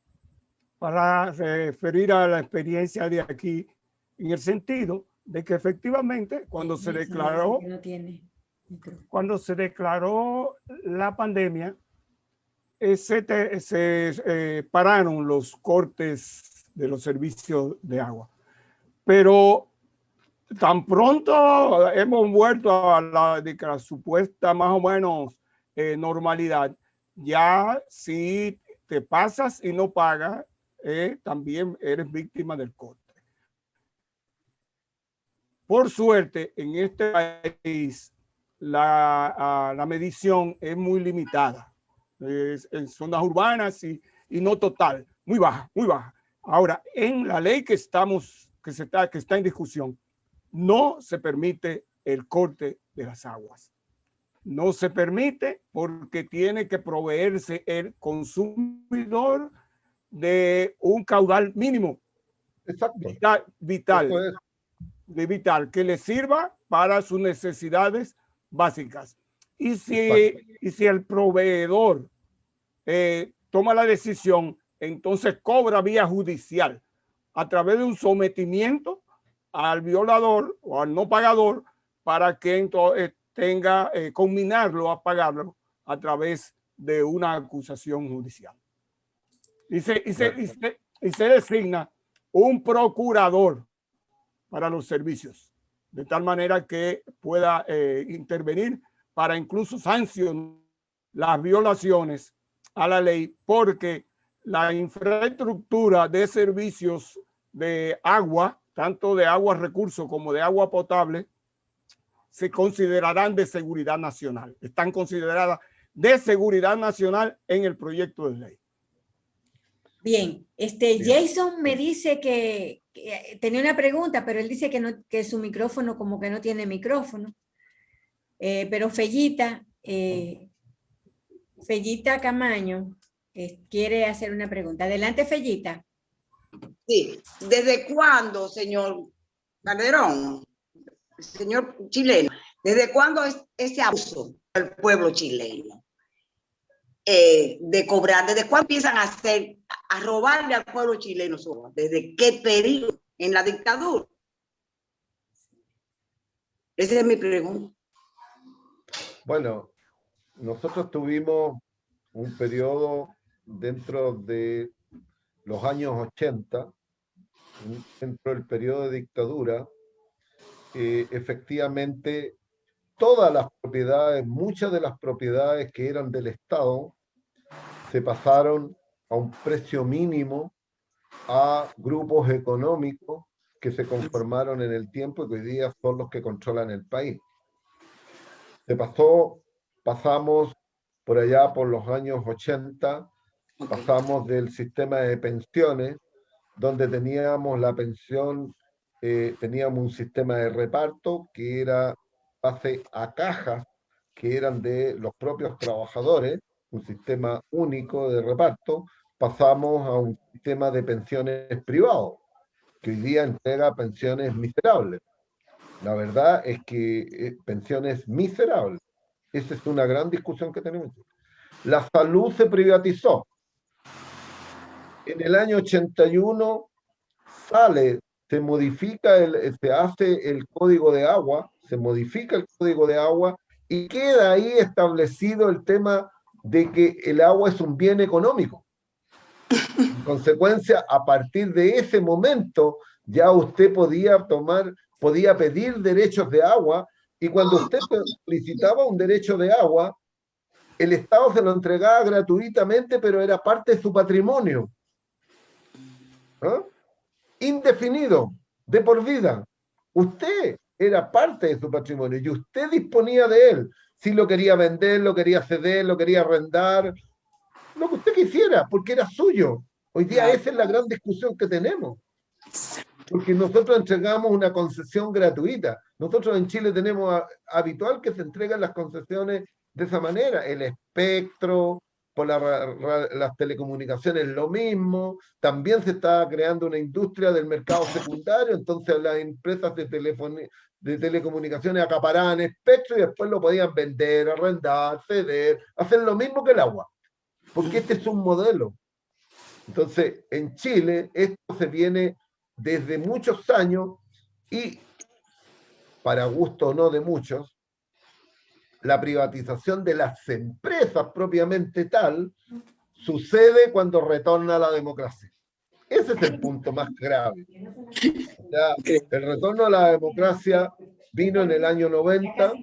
para referir a la experiencia de aquí, en el sentido de que efectivamente cuando se declaró la pandemia, se pararon los cortes de los servicios de agua. Pero tan pronto hemos vuelto a la supuesta más o menos normalidad, ya si te pasas y no pagas, también eres víctima del corte. Por suerte, en este país la medición es muy limitada. En zonas urbanas y no total, muy baja, muy baja. Ahora, en la ley que está en discusión, no se permite el corte de las aguas. No se permite porque tiene que proveerse el consumidor de un caudal mínimo. Exacto. Vital, que le sirva para sus necesidades básicas. Y si el proveedor toma la decisión, entonces cobra vía judicial a través de un sometimiento al violador o al no pagador para que entonces tenga combinarlo a pagarlo a través de una acusación judicial. Y se designa un procurador para los servicios, de tal manera que pueda intervenir para incluso sancionar las violaciones a la ley, porque la infraestructura de servicios de agua, tanto de agua recursos como de agua potable, se considerarán de seguridad nacional. Están consideradas de seguridad nacional en el proyecto de ley. Bien, Jason me dice que tenía una pregunta, pero él dice que su micrófono como que no tiene micrófono. Pero Fellita Camaño quiere hacer una pregunta. Adelante, Fellita. Sí, ¿desde cuándo, señor Calderón, señor chileno, desde cuándo es ese abuso del pueblo chileno de cobrar? ¿Desde cuándo empiezan a robarle al pueblo chileno? ¿Desde qué periodo en la dictadura? Esa es mi pregunta. Bueno, nosotros tuvimos un periodo dentro de los años 80, dentro del periodo de dictadura, efectivamente todas las propiedades, muchas de las propiedades que eran del Estado, se pasaron a un precio mínimo a grupos económicos que se conformaron en el tiempo y que hoy día son los que controlan el país. Pasamos por allá por los años 80, pasamos del sistema de pensiones, donde teníamos la pensión, teníamos un sistema de reparto que era base a cajas que eran de los propios trabajadores, un sistema único de reparto. Pasamos a un sistema de pensiones privado, que hoy día entrega pensiones miserables. La verdad es que pensiones miserables. Esa es una gran discusión que tenemos. La salud se privatizó. En el año 81 se modifica, se hace el código de agua, se modifica el código de agua y queda ahí establecido el tema de que el agua es un bien económico. En consecuencia, a partir de ese momento, ya usted podía pedir derechos de agua, y cuando usted solicitaba un derecho de agua, el Estado se lo entregaba gratuitamente, pero era parte de su patrimonio. ¿Ah? Indefinido, de por vida. Usted era parte de su patrimonio y usted disponía de él. Si lo quería vender, lo quería ceder, lo quería arrendar, lo que usted quisiera, porque era suyo. Hoy día esa es la gran discusión que tenemos. Porque nosotros entregamos una concesión gratuita. Nosotros en Chile tenemos habitual que se entregan las concesiones de esa manera. El espectro, por las telecomunicaciones lo mismo, también se está creando una industria del mercado secundario, entonces las empresas de telecomunicaciones acaparaban espectro y después lo podían vender, arrendar, ceder, hacer lo mismo que el agua, porque este es un modelo. Entonces, en Chile esto se viene desde muchos años y, para gusto o no de muchos, la privatización de las empresas propiamente tal sucede cuando retorna la democracia. Ese es el punto más grave. Ya, el retorno a la democracia vino en el año 90,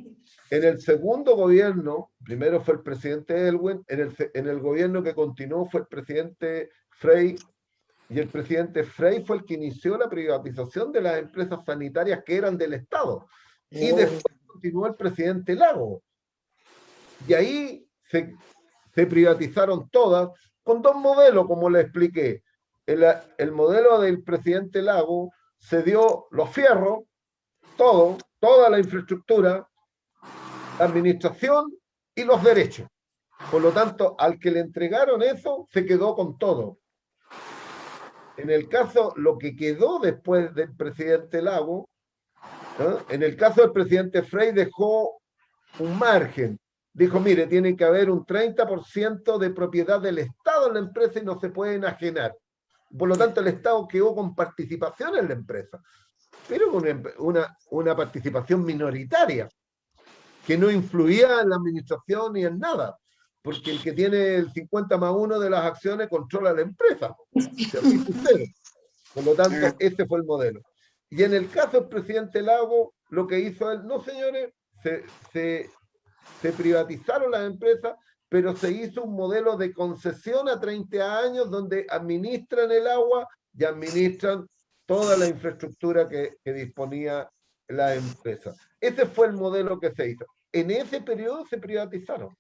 en el segundo gobierno, primero fue el presidente Elwin, en el gobierno que continuó fue el presidente Frey, y el presidente Frey fue el que inició la privatización de las empresas sanitarias que eran del Estado. Y después continuó el presidente Lago. Y ahí se privatizaron todas con dos modelos, como le expliqué. El modelo del presidente Lago se dio los fierros, toda la infraestructura, la administración y los derechos. Por lo tanto, al que le entregaron eso, se quedó con todo. En el caso, lo que quedó después del presidente Lago, ¿no? En el caso del presidente Frey dejó un margen. Dijo, mire, tiene que haber un 30% de propiedad del Estado en la empresa y no se puede enajenar. Por lo tanto, el Estado quedó con participación en la empresa, pero con una participación minoritaria, que no influía en la administración ni en nada, porque el que tiene el 50+1 de las acciones controla la empresa. Si así sucede. Por lo tanto, ese fue el modelo. Y en el caso del presidente Lago, lo que hizo él, no señores, se privatizaron las empresas, pero se hizo un modelo de concesión a 30 años donde administran el agua y administran toda la infraestructura que disponía la empresa. Ese fue el modelo que se hizo. En ese periodo se privatizaron.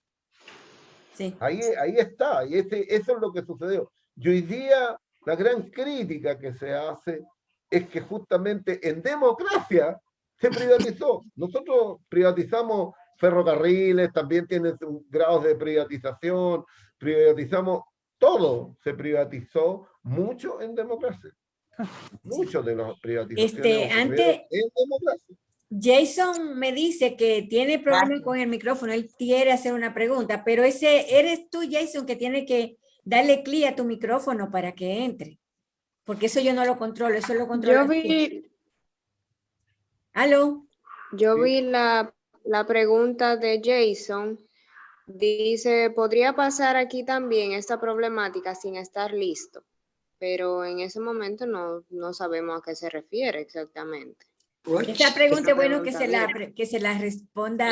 Sí. Ahí está, y eso es lo que sucedió. Y hoy día la gran crítica que se hace es que justamente en democracia se privatizó. Nosotros privatizamos ferrocarriles, también tienen grados de privatización, privatizamos todo, se privatizó mucho en democracia. Mucho de las privatizaciones antes, en democracia. Jason me dice que tiene problemas con el micrófono, él quiere hacer una pregunta, pero eres tú, Jason, que tiene que darle clic a tu micrófono para que entre, porque eso yo no lo controlo, eso lo controlo. Yo vi, ¿Aló? Yo vi la pregunta de Jason. Dice, ¿podría pasar aquí también esta problemática sin estar listo? Pero en ese momento no sabemos a qué se refiere exactamente. Esa pregunta es bueno que se la responda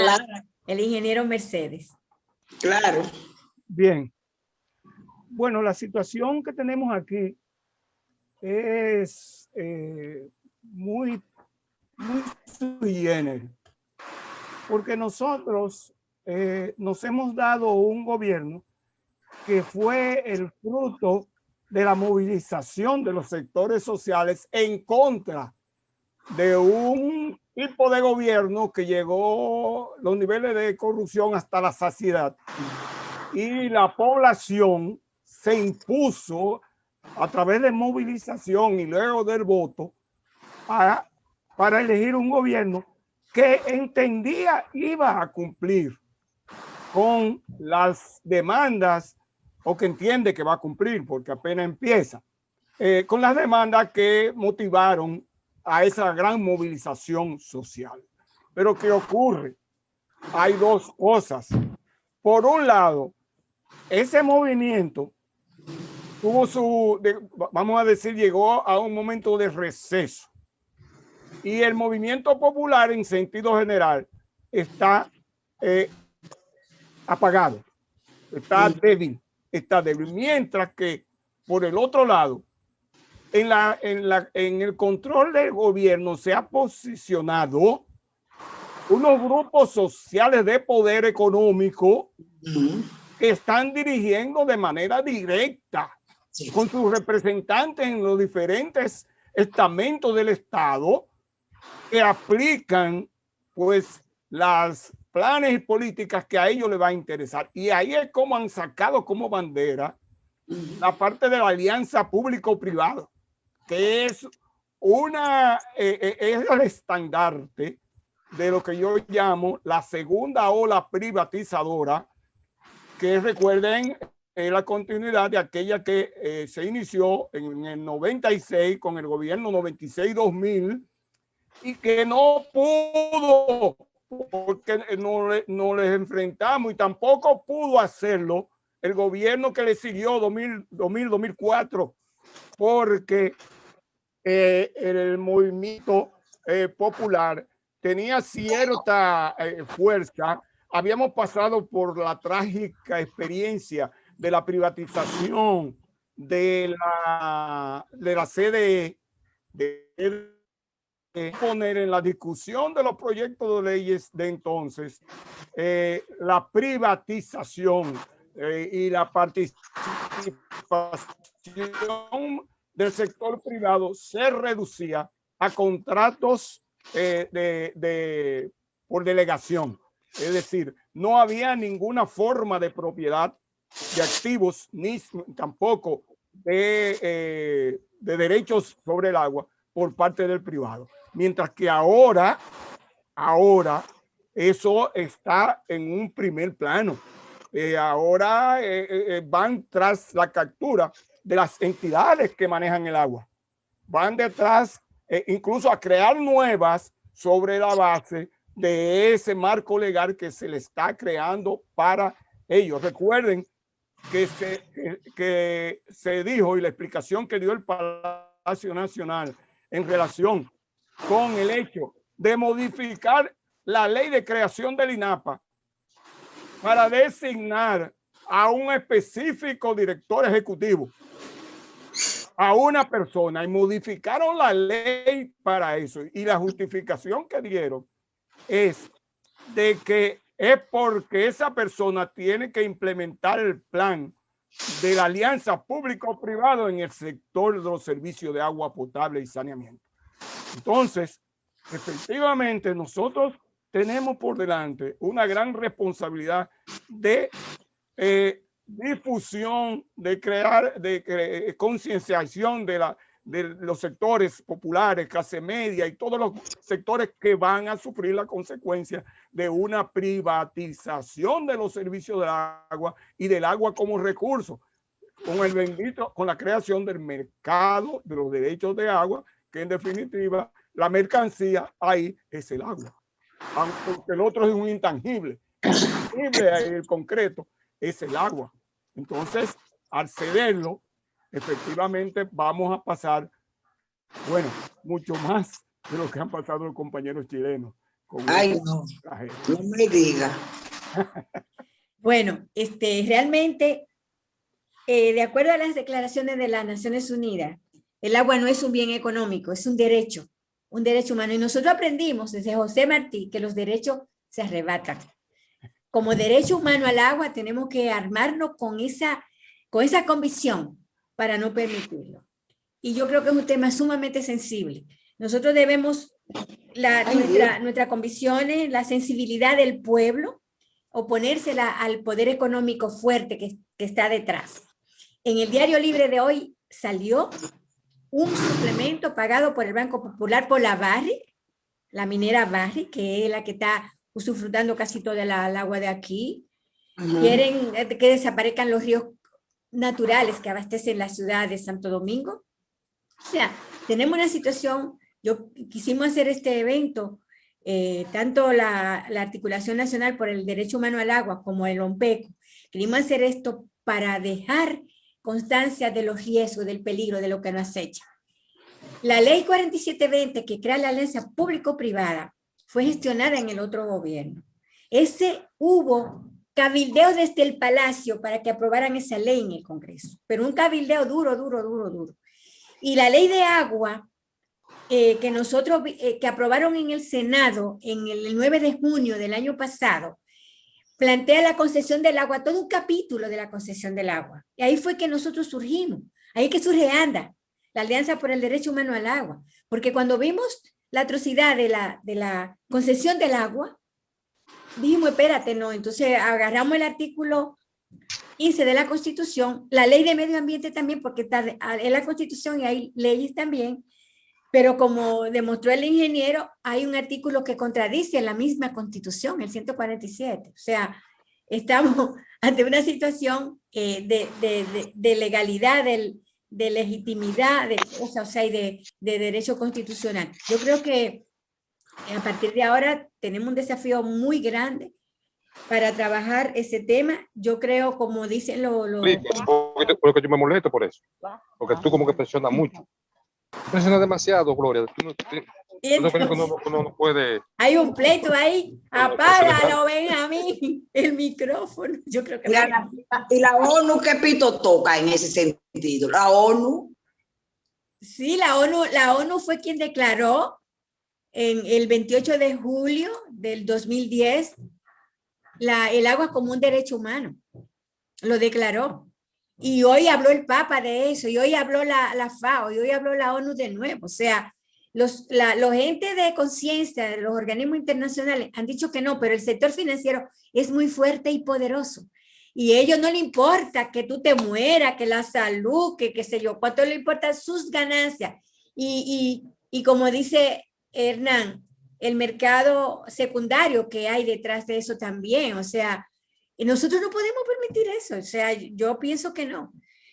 el ingeniero Mercedes. Claro. Bien. Bueno, la situación que tenemos aquí es muy sui generis, porque nosotros nos hemos dado un gobierno que fue el fruto de la movilización de los sectores sociales en contra de un tipo de gobierno que llegó los niveles de corrupción hasta la saciedad, y la población se impuso a través de movilización y luego del voto para elegir un gobierno que entendía iba a cumplir con las demandas, o que entiende que va a cumplir porque apenas empieza, con las demandas que motivaron a esa gran movilización social. Pero ¿qué ocurre? Hay dos cosas. Por un lado, ese movimiento tuvo vamos a decir, llegó a un momento de receso. Y el movimiento popular en sentido general está apagado, está débil, mientras que por el otro lado, en el control del gobierno se ha posicionado unos grupos sociales de poder económico que están dirigiendo de manera directa con sus representantes en los diferentes estamentos del Estado, que aplican pues las planes y políticas que a ellos les va a interesar. Y ahí es como han sacado como bandera la parte de la alianza público-privado, que es es el estandarte de lo que yo llamo la segunda ola privatizadora, que recuerden es la continuidad de aquella que se inició en el 96 con el gobierno 96-2000 y que no pudo porque no les enfrentamos, y tampoco pudo hacerlo el gobierno que le siguió 2000-2004 porque el movimiento popular tenía cierta fuerza. Habíamos pasado por la trágica experiencia de la privatización de la sede de poner en la discusión de los proyectos de leyes de entonces la privatización y la participación del sector privado se reducía a contratos por delegación. Es decir, no había ninguna forma de propiedad de activos ni tampoco de derechos sobre el agua por parte del privado. Mientras que ahora eso está en un primer plano. Ahora van tras la captura de las entidades que manejan el agua. Van detrás incluso a crear nuevas sobre la base de ese marco legal que se le está creando para ellos. Recuerden que se dijo, y la explicación que dio el Palacio Nacional en relación con el hecho de modificar la ley de creación del INAPA para designar a un específico director ejecutivo, a una persona, y modificaron la ley para eso. Y la justificación que dieron es de que es porque esa persona tiene que implementar el plan de la alianza público-privado en el sector de los servicios de agua potable y saneamiento. Entonces, efectivamente, nosotros tenemos por delante una gran responsabilidad de difusión, de crear, de concienciación de los sectores populares, clase media y todos los sectores que van a sufrir la consecuencia de una privatización de los servicios del agua y del agua como recurso, con la creación del mercado de los derechos de agua, que en definitiva la mercancía ahí es el agua, aunque el otro es un intangible. El concreto es el agua. Entonces, al cederlo, efectivamente vamos a pasar, bueno, mucho más de lo que han pasado los compañeros chilenos. Ay, no, no me diga. Bueno, realmente, de acuerdo a las declaraciones de las Naciones Unidas, el agua no es un bien económico, es un derecho humano. Y nosotros aprendimos desde José Martí que los derechos se arrebatan. Como derecho humano al agua tenemos que armarnos con esa convicción para no permitirlo. Y yo creo que es un tema sumamente sensible. Nosotros debemos nuestra convicción, la sensibilidad del pueblo, oponérsela al poder económico fuerte que está detrás. En el Diario Libre de hoy salió un suplemento pagado por el Banco Popular por la Barrick, la minera Barrick, que es la que está usufructando casi toda el agua de aquí. Quieren que desaparezcan los ríos naturales que abastecen la ciudad de Santo Domingo. O sea, tenemos una situación. Quisimos hacer este evento, tanto la Articulación Nacional por el Derecho Humano al Agua como el OMPECO. Queríamos hacer esto para dejar constancia de los riesgos, del peligro, de lo que nos acecha. La ley 4720, que crea la alianza público-privada, fue gestionada en el otro gobierno. Hubo cabildeo desde el Palacio para que aprobaran esa ley en el Congreso, pero un cabildeo duro. Y la ley de agua, que aprobaron en el Senado en el 9 de junio del año pasado, plantea la concesión del agua, todo un capítulo de la concesión del agua. Y ahí fue que nosotros surgimos. Ahí que surge ANDA, la Alianza por el Derecho Humano al Agua. Porque cuando vimos la atrocidad de la concesión del agua, dijimos, espérate, no, entonces agarramos el artículo 15 de la Constitución, la ley de medio ambiente también, porque está en la Constitución y hay leyes también, pero como demostró el ingeniero, hay un artículo que contradice la misma Constitución, el 147. O sea, estamos ante una situación de legalidad, de legitimidad, o sea, y de derecho constitucional. Yo creo que a partir de ahora tenemos un desafío muy grande para trabajar ese tema. Yo creo, como dicen Sí, porque yo me molesto por eso. Porque tú como que presionas mucho. Presionas demasiado, Gloria. Tú no crees que uno no puede... Hay un pleito ahí. Apágalo, ven a mí, el micrófono. Yo creo que... Y la ONU, ¿qué pito toca en ese sentido? La ONU. Sí, la ONU fue quien declaró en el 28 de julio del 2010 el agua como un derecho humano. Lo declaró. Y hoy habló el Papa de eso, y hoy habló la FAO, y hoy habló la ONU de nuevo. O sea, los entes de conciencia de los organismos internacionales han dicho que no, pero el sector financiero es muy fuerte y poderoso. Y a ellos no le importa que tú te mueras, que la salud, que qué sé yo, cuánto le importan sus ganancias. Y como dice Hernán, el mercado secundario que hay detrás de eso también. O sea, y nosotros no podemos permitir eso. O sea, yo pienso que no.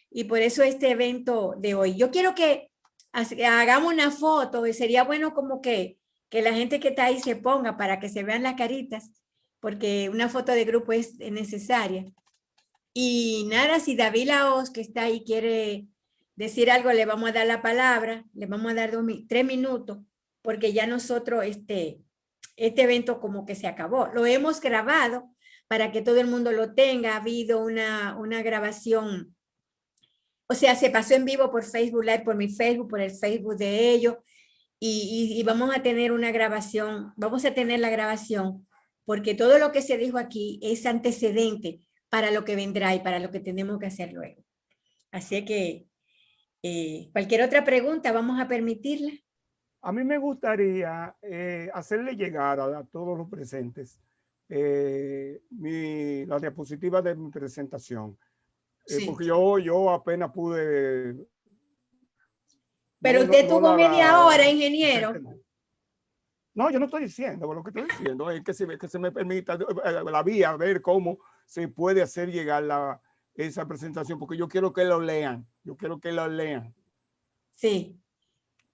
Y por eso este evento de hoy. Yo quiero que hagamos una foto y sería bueno como que la gente que está ahí se ponga para que se vean las caritas, porque una foto de grupo es necesaria. Y nada, si David Laos, que está ahí, quiere decir algo, le vamos a dar la palabra, le vamos a dar 3 minutos, porque ya nosotros este evento como que se acabó. Lo hemos grabado para que todo el mundo lo tenga. Ha habido una grabación, o sea, se pasó en vivo por Facebook Live, por mi Facebook, por el Facebook de ellos, y vamos a tener una grabación, vamos a tener la grabación, porque todo lo que se dijo aquí es antecedente para lo que vendrá y para lo que tenemos que hacer luego. Así que cualquier otra pregunta vamos a permitirla. A mí me gustaría hacerle llegar a todos los presentes la diapositiva de mi presentación. Sí. Porque yo apenas pude... Pero usted tuvo media hora, ingeniero. No, yo no estoy diciendo, lo que estoy diciendo es que se me permita la vía, ver cómo se puede hacer llegar esa presentación, porque yo quiero que lo lean, Sí.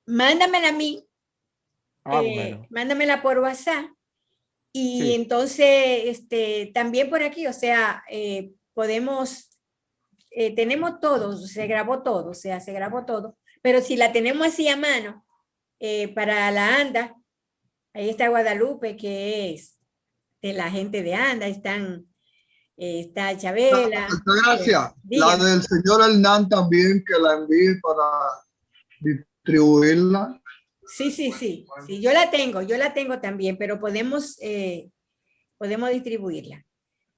Mándamela a mí, bueno. mándamela por WhatsApp, y Sí. entonces también por aquí, o sea, podemos, tenemos todo, se grabó todo, o sea, se grabó todo, pero si la tenemos así a mano, para la ANDA, ahí está Guadalupe, que es de la gente de ANDA, está Chabela. Gracias. La Dígame. del señor Hernán también, que la envíe para distribuirla. Sí, yo la tengo también, pero podemos distribuirla.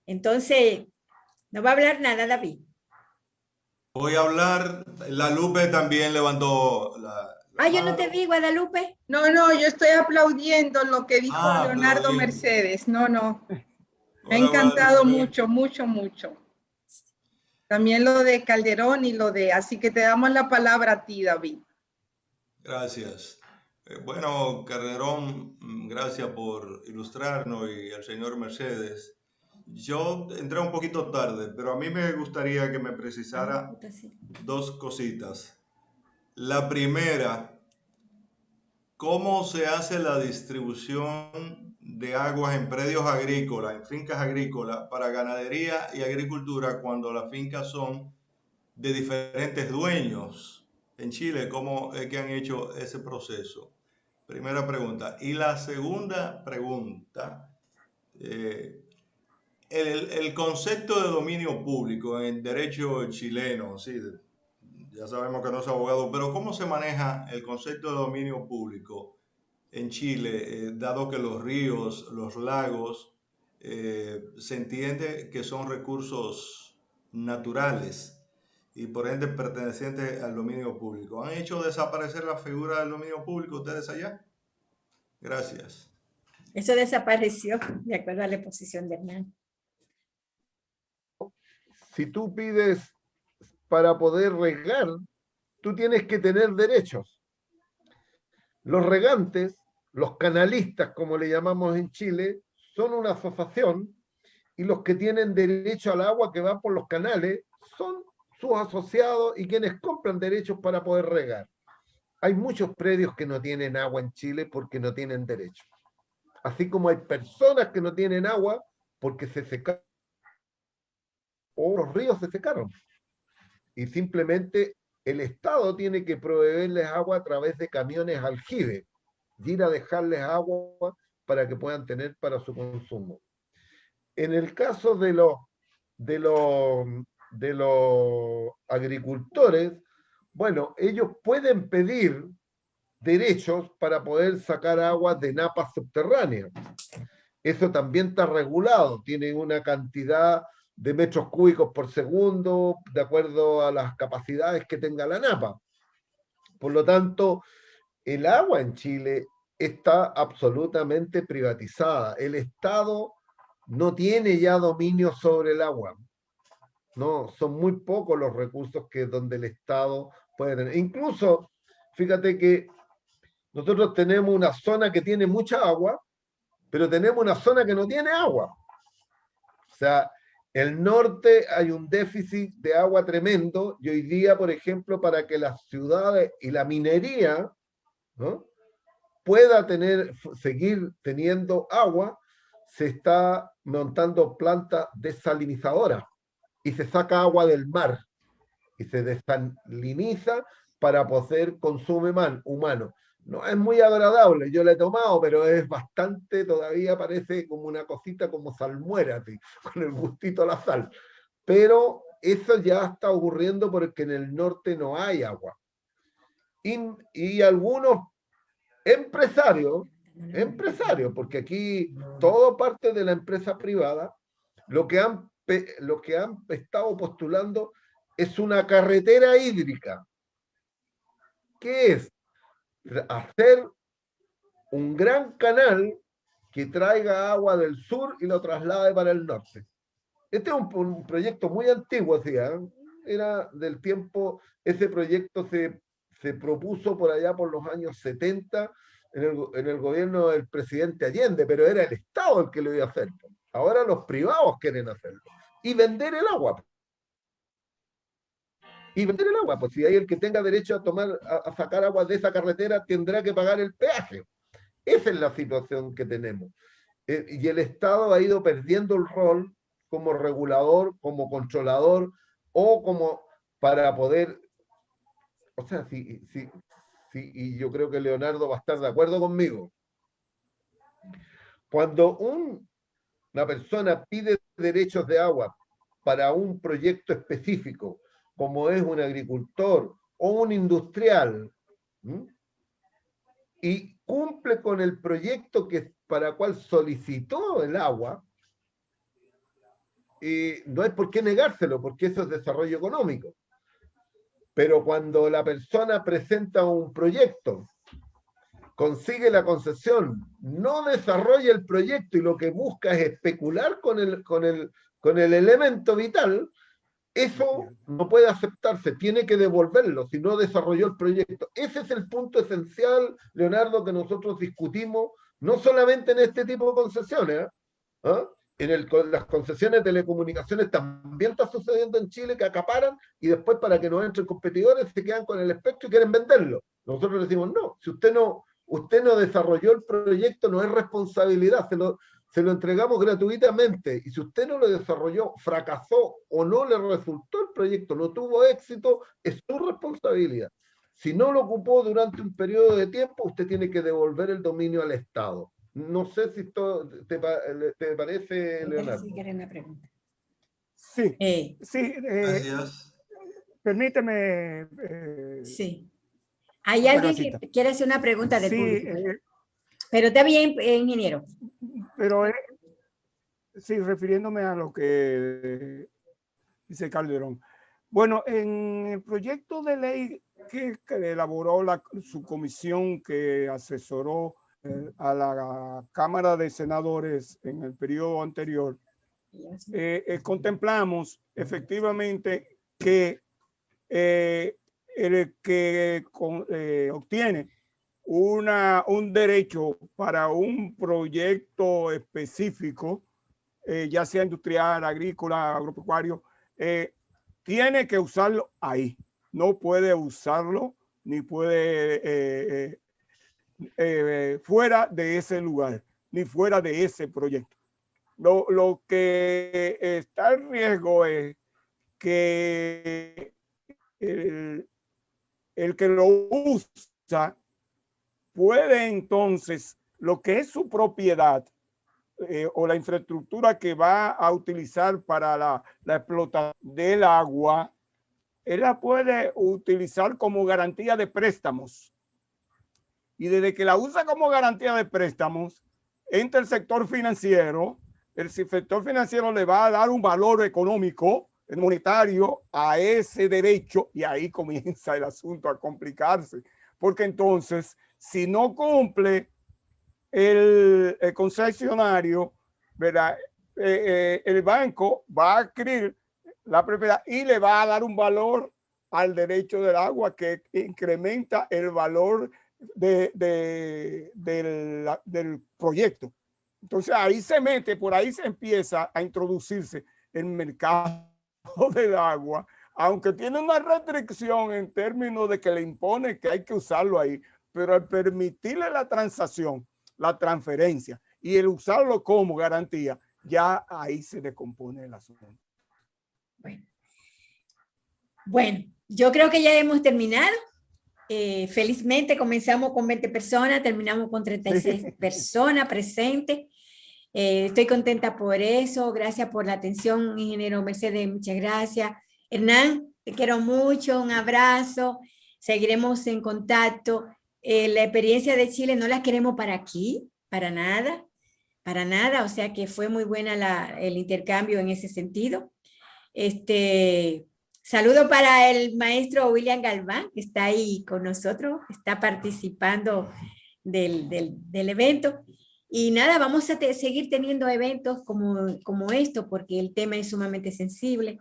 Entonces, no va a hablar nada, David. Voy a hablar, la Lupe también levantó la yo no te vi, Guadalupe. No, yo estoy aplaudiendo lo que dijo Leonardo aplaudiendo. Mercedes. No. Me ha Hola, encantado Guadalupe. mucho. También lo de Calderón y así que te damos la palabra a ti, David. Gracias. Bueno, Calderón, gracias por ilustrarnos, y al señor Mercedes. Yo entré un poquito tarde, pero a mí me gustaría que me precisara dos cositas. La primera, ¿cómo se hace la distribución de aguas en predios agrícolas, en fincas agrícolas, para ganadería y agricultura cuando las fincas son de diferentes dueños? En Chile, ¿cómo es que han hecho ese proceso? Primera pregunta. Y la segunda pregunta, el concepto de dominio público en el derecho chileno, sí, ya sabemos que no es abogado, pero ¿cómo se maneja el concepto de dominio público en Chile, dado que los ríos, los lagos, se entiende que son recursos naturales y por ende pertenecientes al dominio público? ¿Han hecho desaparecer la figura del dominio público ustedes allá? Gracias. Eso desapareció de acuerdo a la exposición de Hernán. Si tú pides para poder regar, tú tienes que tener derechos. Los regantes, los canalistas, como le llamamos en Chile, son una asociación y los que tienen derecho al agua que va por los canales son sus asociados y quienes compran derechos para poder regar. Hay muchos predios que no tienen agua en Chile porque no tienen derecho. Así como hay personas que no tienen agua porque se secaron o los ríos se secaron. Y simplemente el Estado tiene que proveerles agua a través de camiones aljibe y ir a dejarles agua para que puedan tener para su consumo. En el caso de los agricultores, bueno, ellos pueden pedir derechos para poder sacar agua de napas subterráneas. Eso también está regulado, tiene una cantidad de metros cúbicos por segundo, de acuerdo a las capacidades que tenga la napa. Por lo tanto, el agua en Chile está absolutamente privatizada. El Estado no tiene ya dominio sobre el agua. No, son muy pocos los recursos que donde el Estado puede tener. Incluso, fíjate que nosotros tenemos una zona que tiene mucha agua, pero tenemos una zona que no tiene agua. O sea, el norte hay un déficit de agua tremendo y hoy día, por ejemplo, para que las ciudades y la minería, ¿no?, pueda seguir teniendo agua, se está montando plantas desalinizadoras y se saca agua del mar y se desaliniza para poder consumir humano. No es muy agradable, yo la he tomado, pero es bastante, todavía parece como una cosita como salmuera, así, con el gustito a la sal. Pero eso ya está ocurriendo porque en el norte no hay agua. Y algunos empresarios, porque aquí todo parte de la empresa privada, lo que han estado postulando es una carretera hídrica. ¿Qué es? Hacer un gran canal que traiga agua del sur y lo traslade para el norte. Este es un proyecto muy antiguo, era del tiempo, ese proyecto se propuso por allá por los años 70 en el gobierno del presidente Allende, pero era el Estado el que lo iba a hacer. Ahora los privados quieren hacerlo. Y vender el agua. Y vender el agua, pues si hay el que tenga derecho a sacar agua de esa carretera, tendrá que pagar el peaje. Esa es la situación que tenemos. Y el Estado ha ido perdiendo el rol como regulador, como controlador, o como para poder, o sea, y yo creo que Leonardo va a estar de acuerdo conmigo. Cuando una persona pide derechos de agua para un proyecto específico, como es un agricultor o un industrial, y cumple con el proyecto para cual solicitó el agua, no hay por qué negárselo, porque eso es desarrollo económico. Pero cuando la persona presenta un proyecto, consigue la concesión, no desarrolla el proyecto y lo que busca es especular con el elemento vital, eso no puede aceptarse, tiene que devolverlo si no desarrolló el proyecto. Ese es el punto esencial, Leonardo, que nosotros discutimos, no solamente en este tipo de concesiones, las concesiones de telecomunicaciones también está sucediendo en Chile, que acaparan y después para que no entren competidores se quedan con el espectro y quieren venderlo. Nosotros decimos, no, si usted no desarrolló el proyecto, no es responsabilidad, se lo entregamos gratuitamente, y si usted no lo desarrolló, fracasó o no le resultó el proyecto, no tuvo éxito, es su responsabilidad. Si no lo ocupó durante un periodo de tiempo, usted tiene que devolver el dominio al Estado. No sé si esto te parece, Leonardo. Sí, quiere una pregunta. Sí, Gracias. Permíteme. Sí. Hay alguien que quiere hacer una pregunta del público. Pero está bien, ingeniero. Pero sí, refiriéndome a lo que dice Calderón. Bueno, en el proyecto de ley que elaboró su comisión que asesoró a la Cámara de Senadores en el periodo anterior, contemplamos efectivamente que el que obtiene un derecho para un proyecto específico, ya sea industrial, agrícola, agropecuario, tiene que usarlo ahí. No puede usarlo ni puede fuera de ese lugar, ni fuera de ese proyecto. Lo que está en riesgo es que el que lo usa puede entonces, lo que es su propiedad o la infraestructura que va a utilizar para la explotación del agua, él la puede utilizar como garantía de préstamos. Y desde que la usa como garantía de préstamos, entra el sector financiero. El sector financiero le va a dar un valor económico, monetario, a ese derecho, y ahí comienza el asunto a complicarse. Porque entonces, si no cumple el concesionario, ¿verdad? El banco va a adquirir la propiedad y le va a dar un valor al derecho del agua que incrementa el valor del proyecto. Entonces ahí se mete, por ahí se empieza a introducirse el mercado del agua, aunque tiene una restricción en términos de que le impone que hay que usarlo ahí, pero al permitirle la transacción, la transferencia y el usarlo como garantía, ya ahí se descompone el asunto. Bueno, yo creo que ya hemos terminado. Felizmente comenzamos con 20 personas, terminamos con 36 personas presentes. Estoy contenta por eso. Gracias por la atención, ingeniero Mercedes, muchas gracias. Hernán, te quiero mucho, un abrazo. Seguiremos en contacto. La experiencia de Chile no la queremos para aquí, para nada, o sea que fue muy buena el intercambio en ese sentido. Saludo para el maestro William Galván, que está ahí con nosotros, está participando del evento. Y nada, vamos a seguir teniendo eventos como esto, porque el tema es sumamente sensible.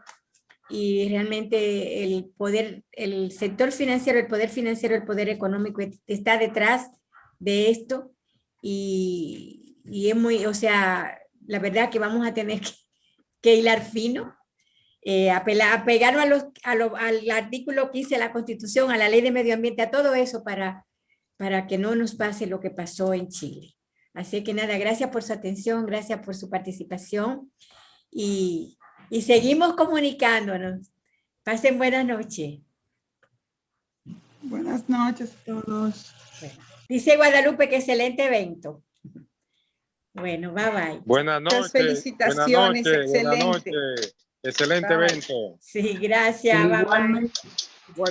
Y realmente el sector financiero, el poder financiero, el poder económico está detrás de esto. Y es muy, o sea, la verdad que vamos a tener que hilar fino. Apegarnos al artículo 15 de la Constitución, a la Ley de Medio Ambiente, a todo eso para que no nos pase lo que pasó en Chile. Así que nada, gracias por su atención, gracias por su participación y seguimos comunicándonos. Pasen buenas noches. Buenas noches a todos. Bueno, dice Guadalupe que excelente evento. Bueno, bye bye. Buenas noches. Muchas felicitaciones, Buenas noches, excelente. buenas noches. Excelente evento. Sí, gracias. Bye bye.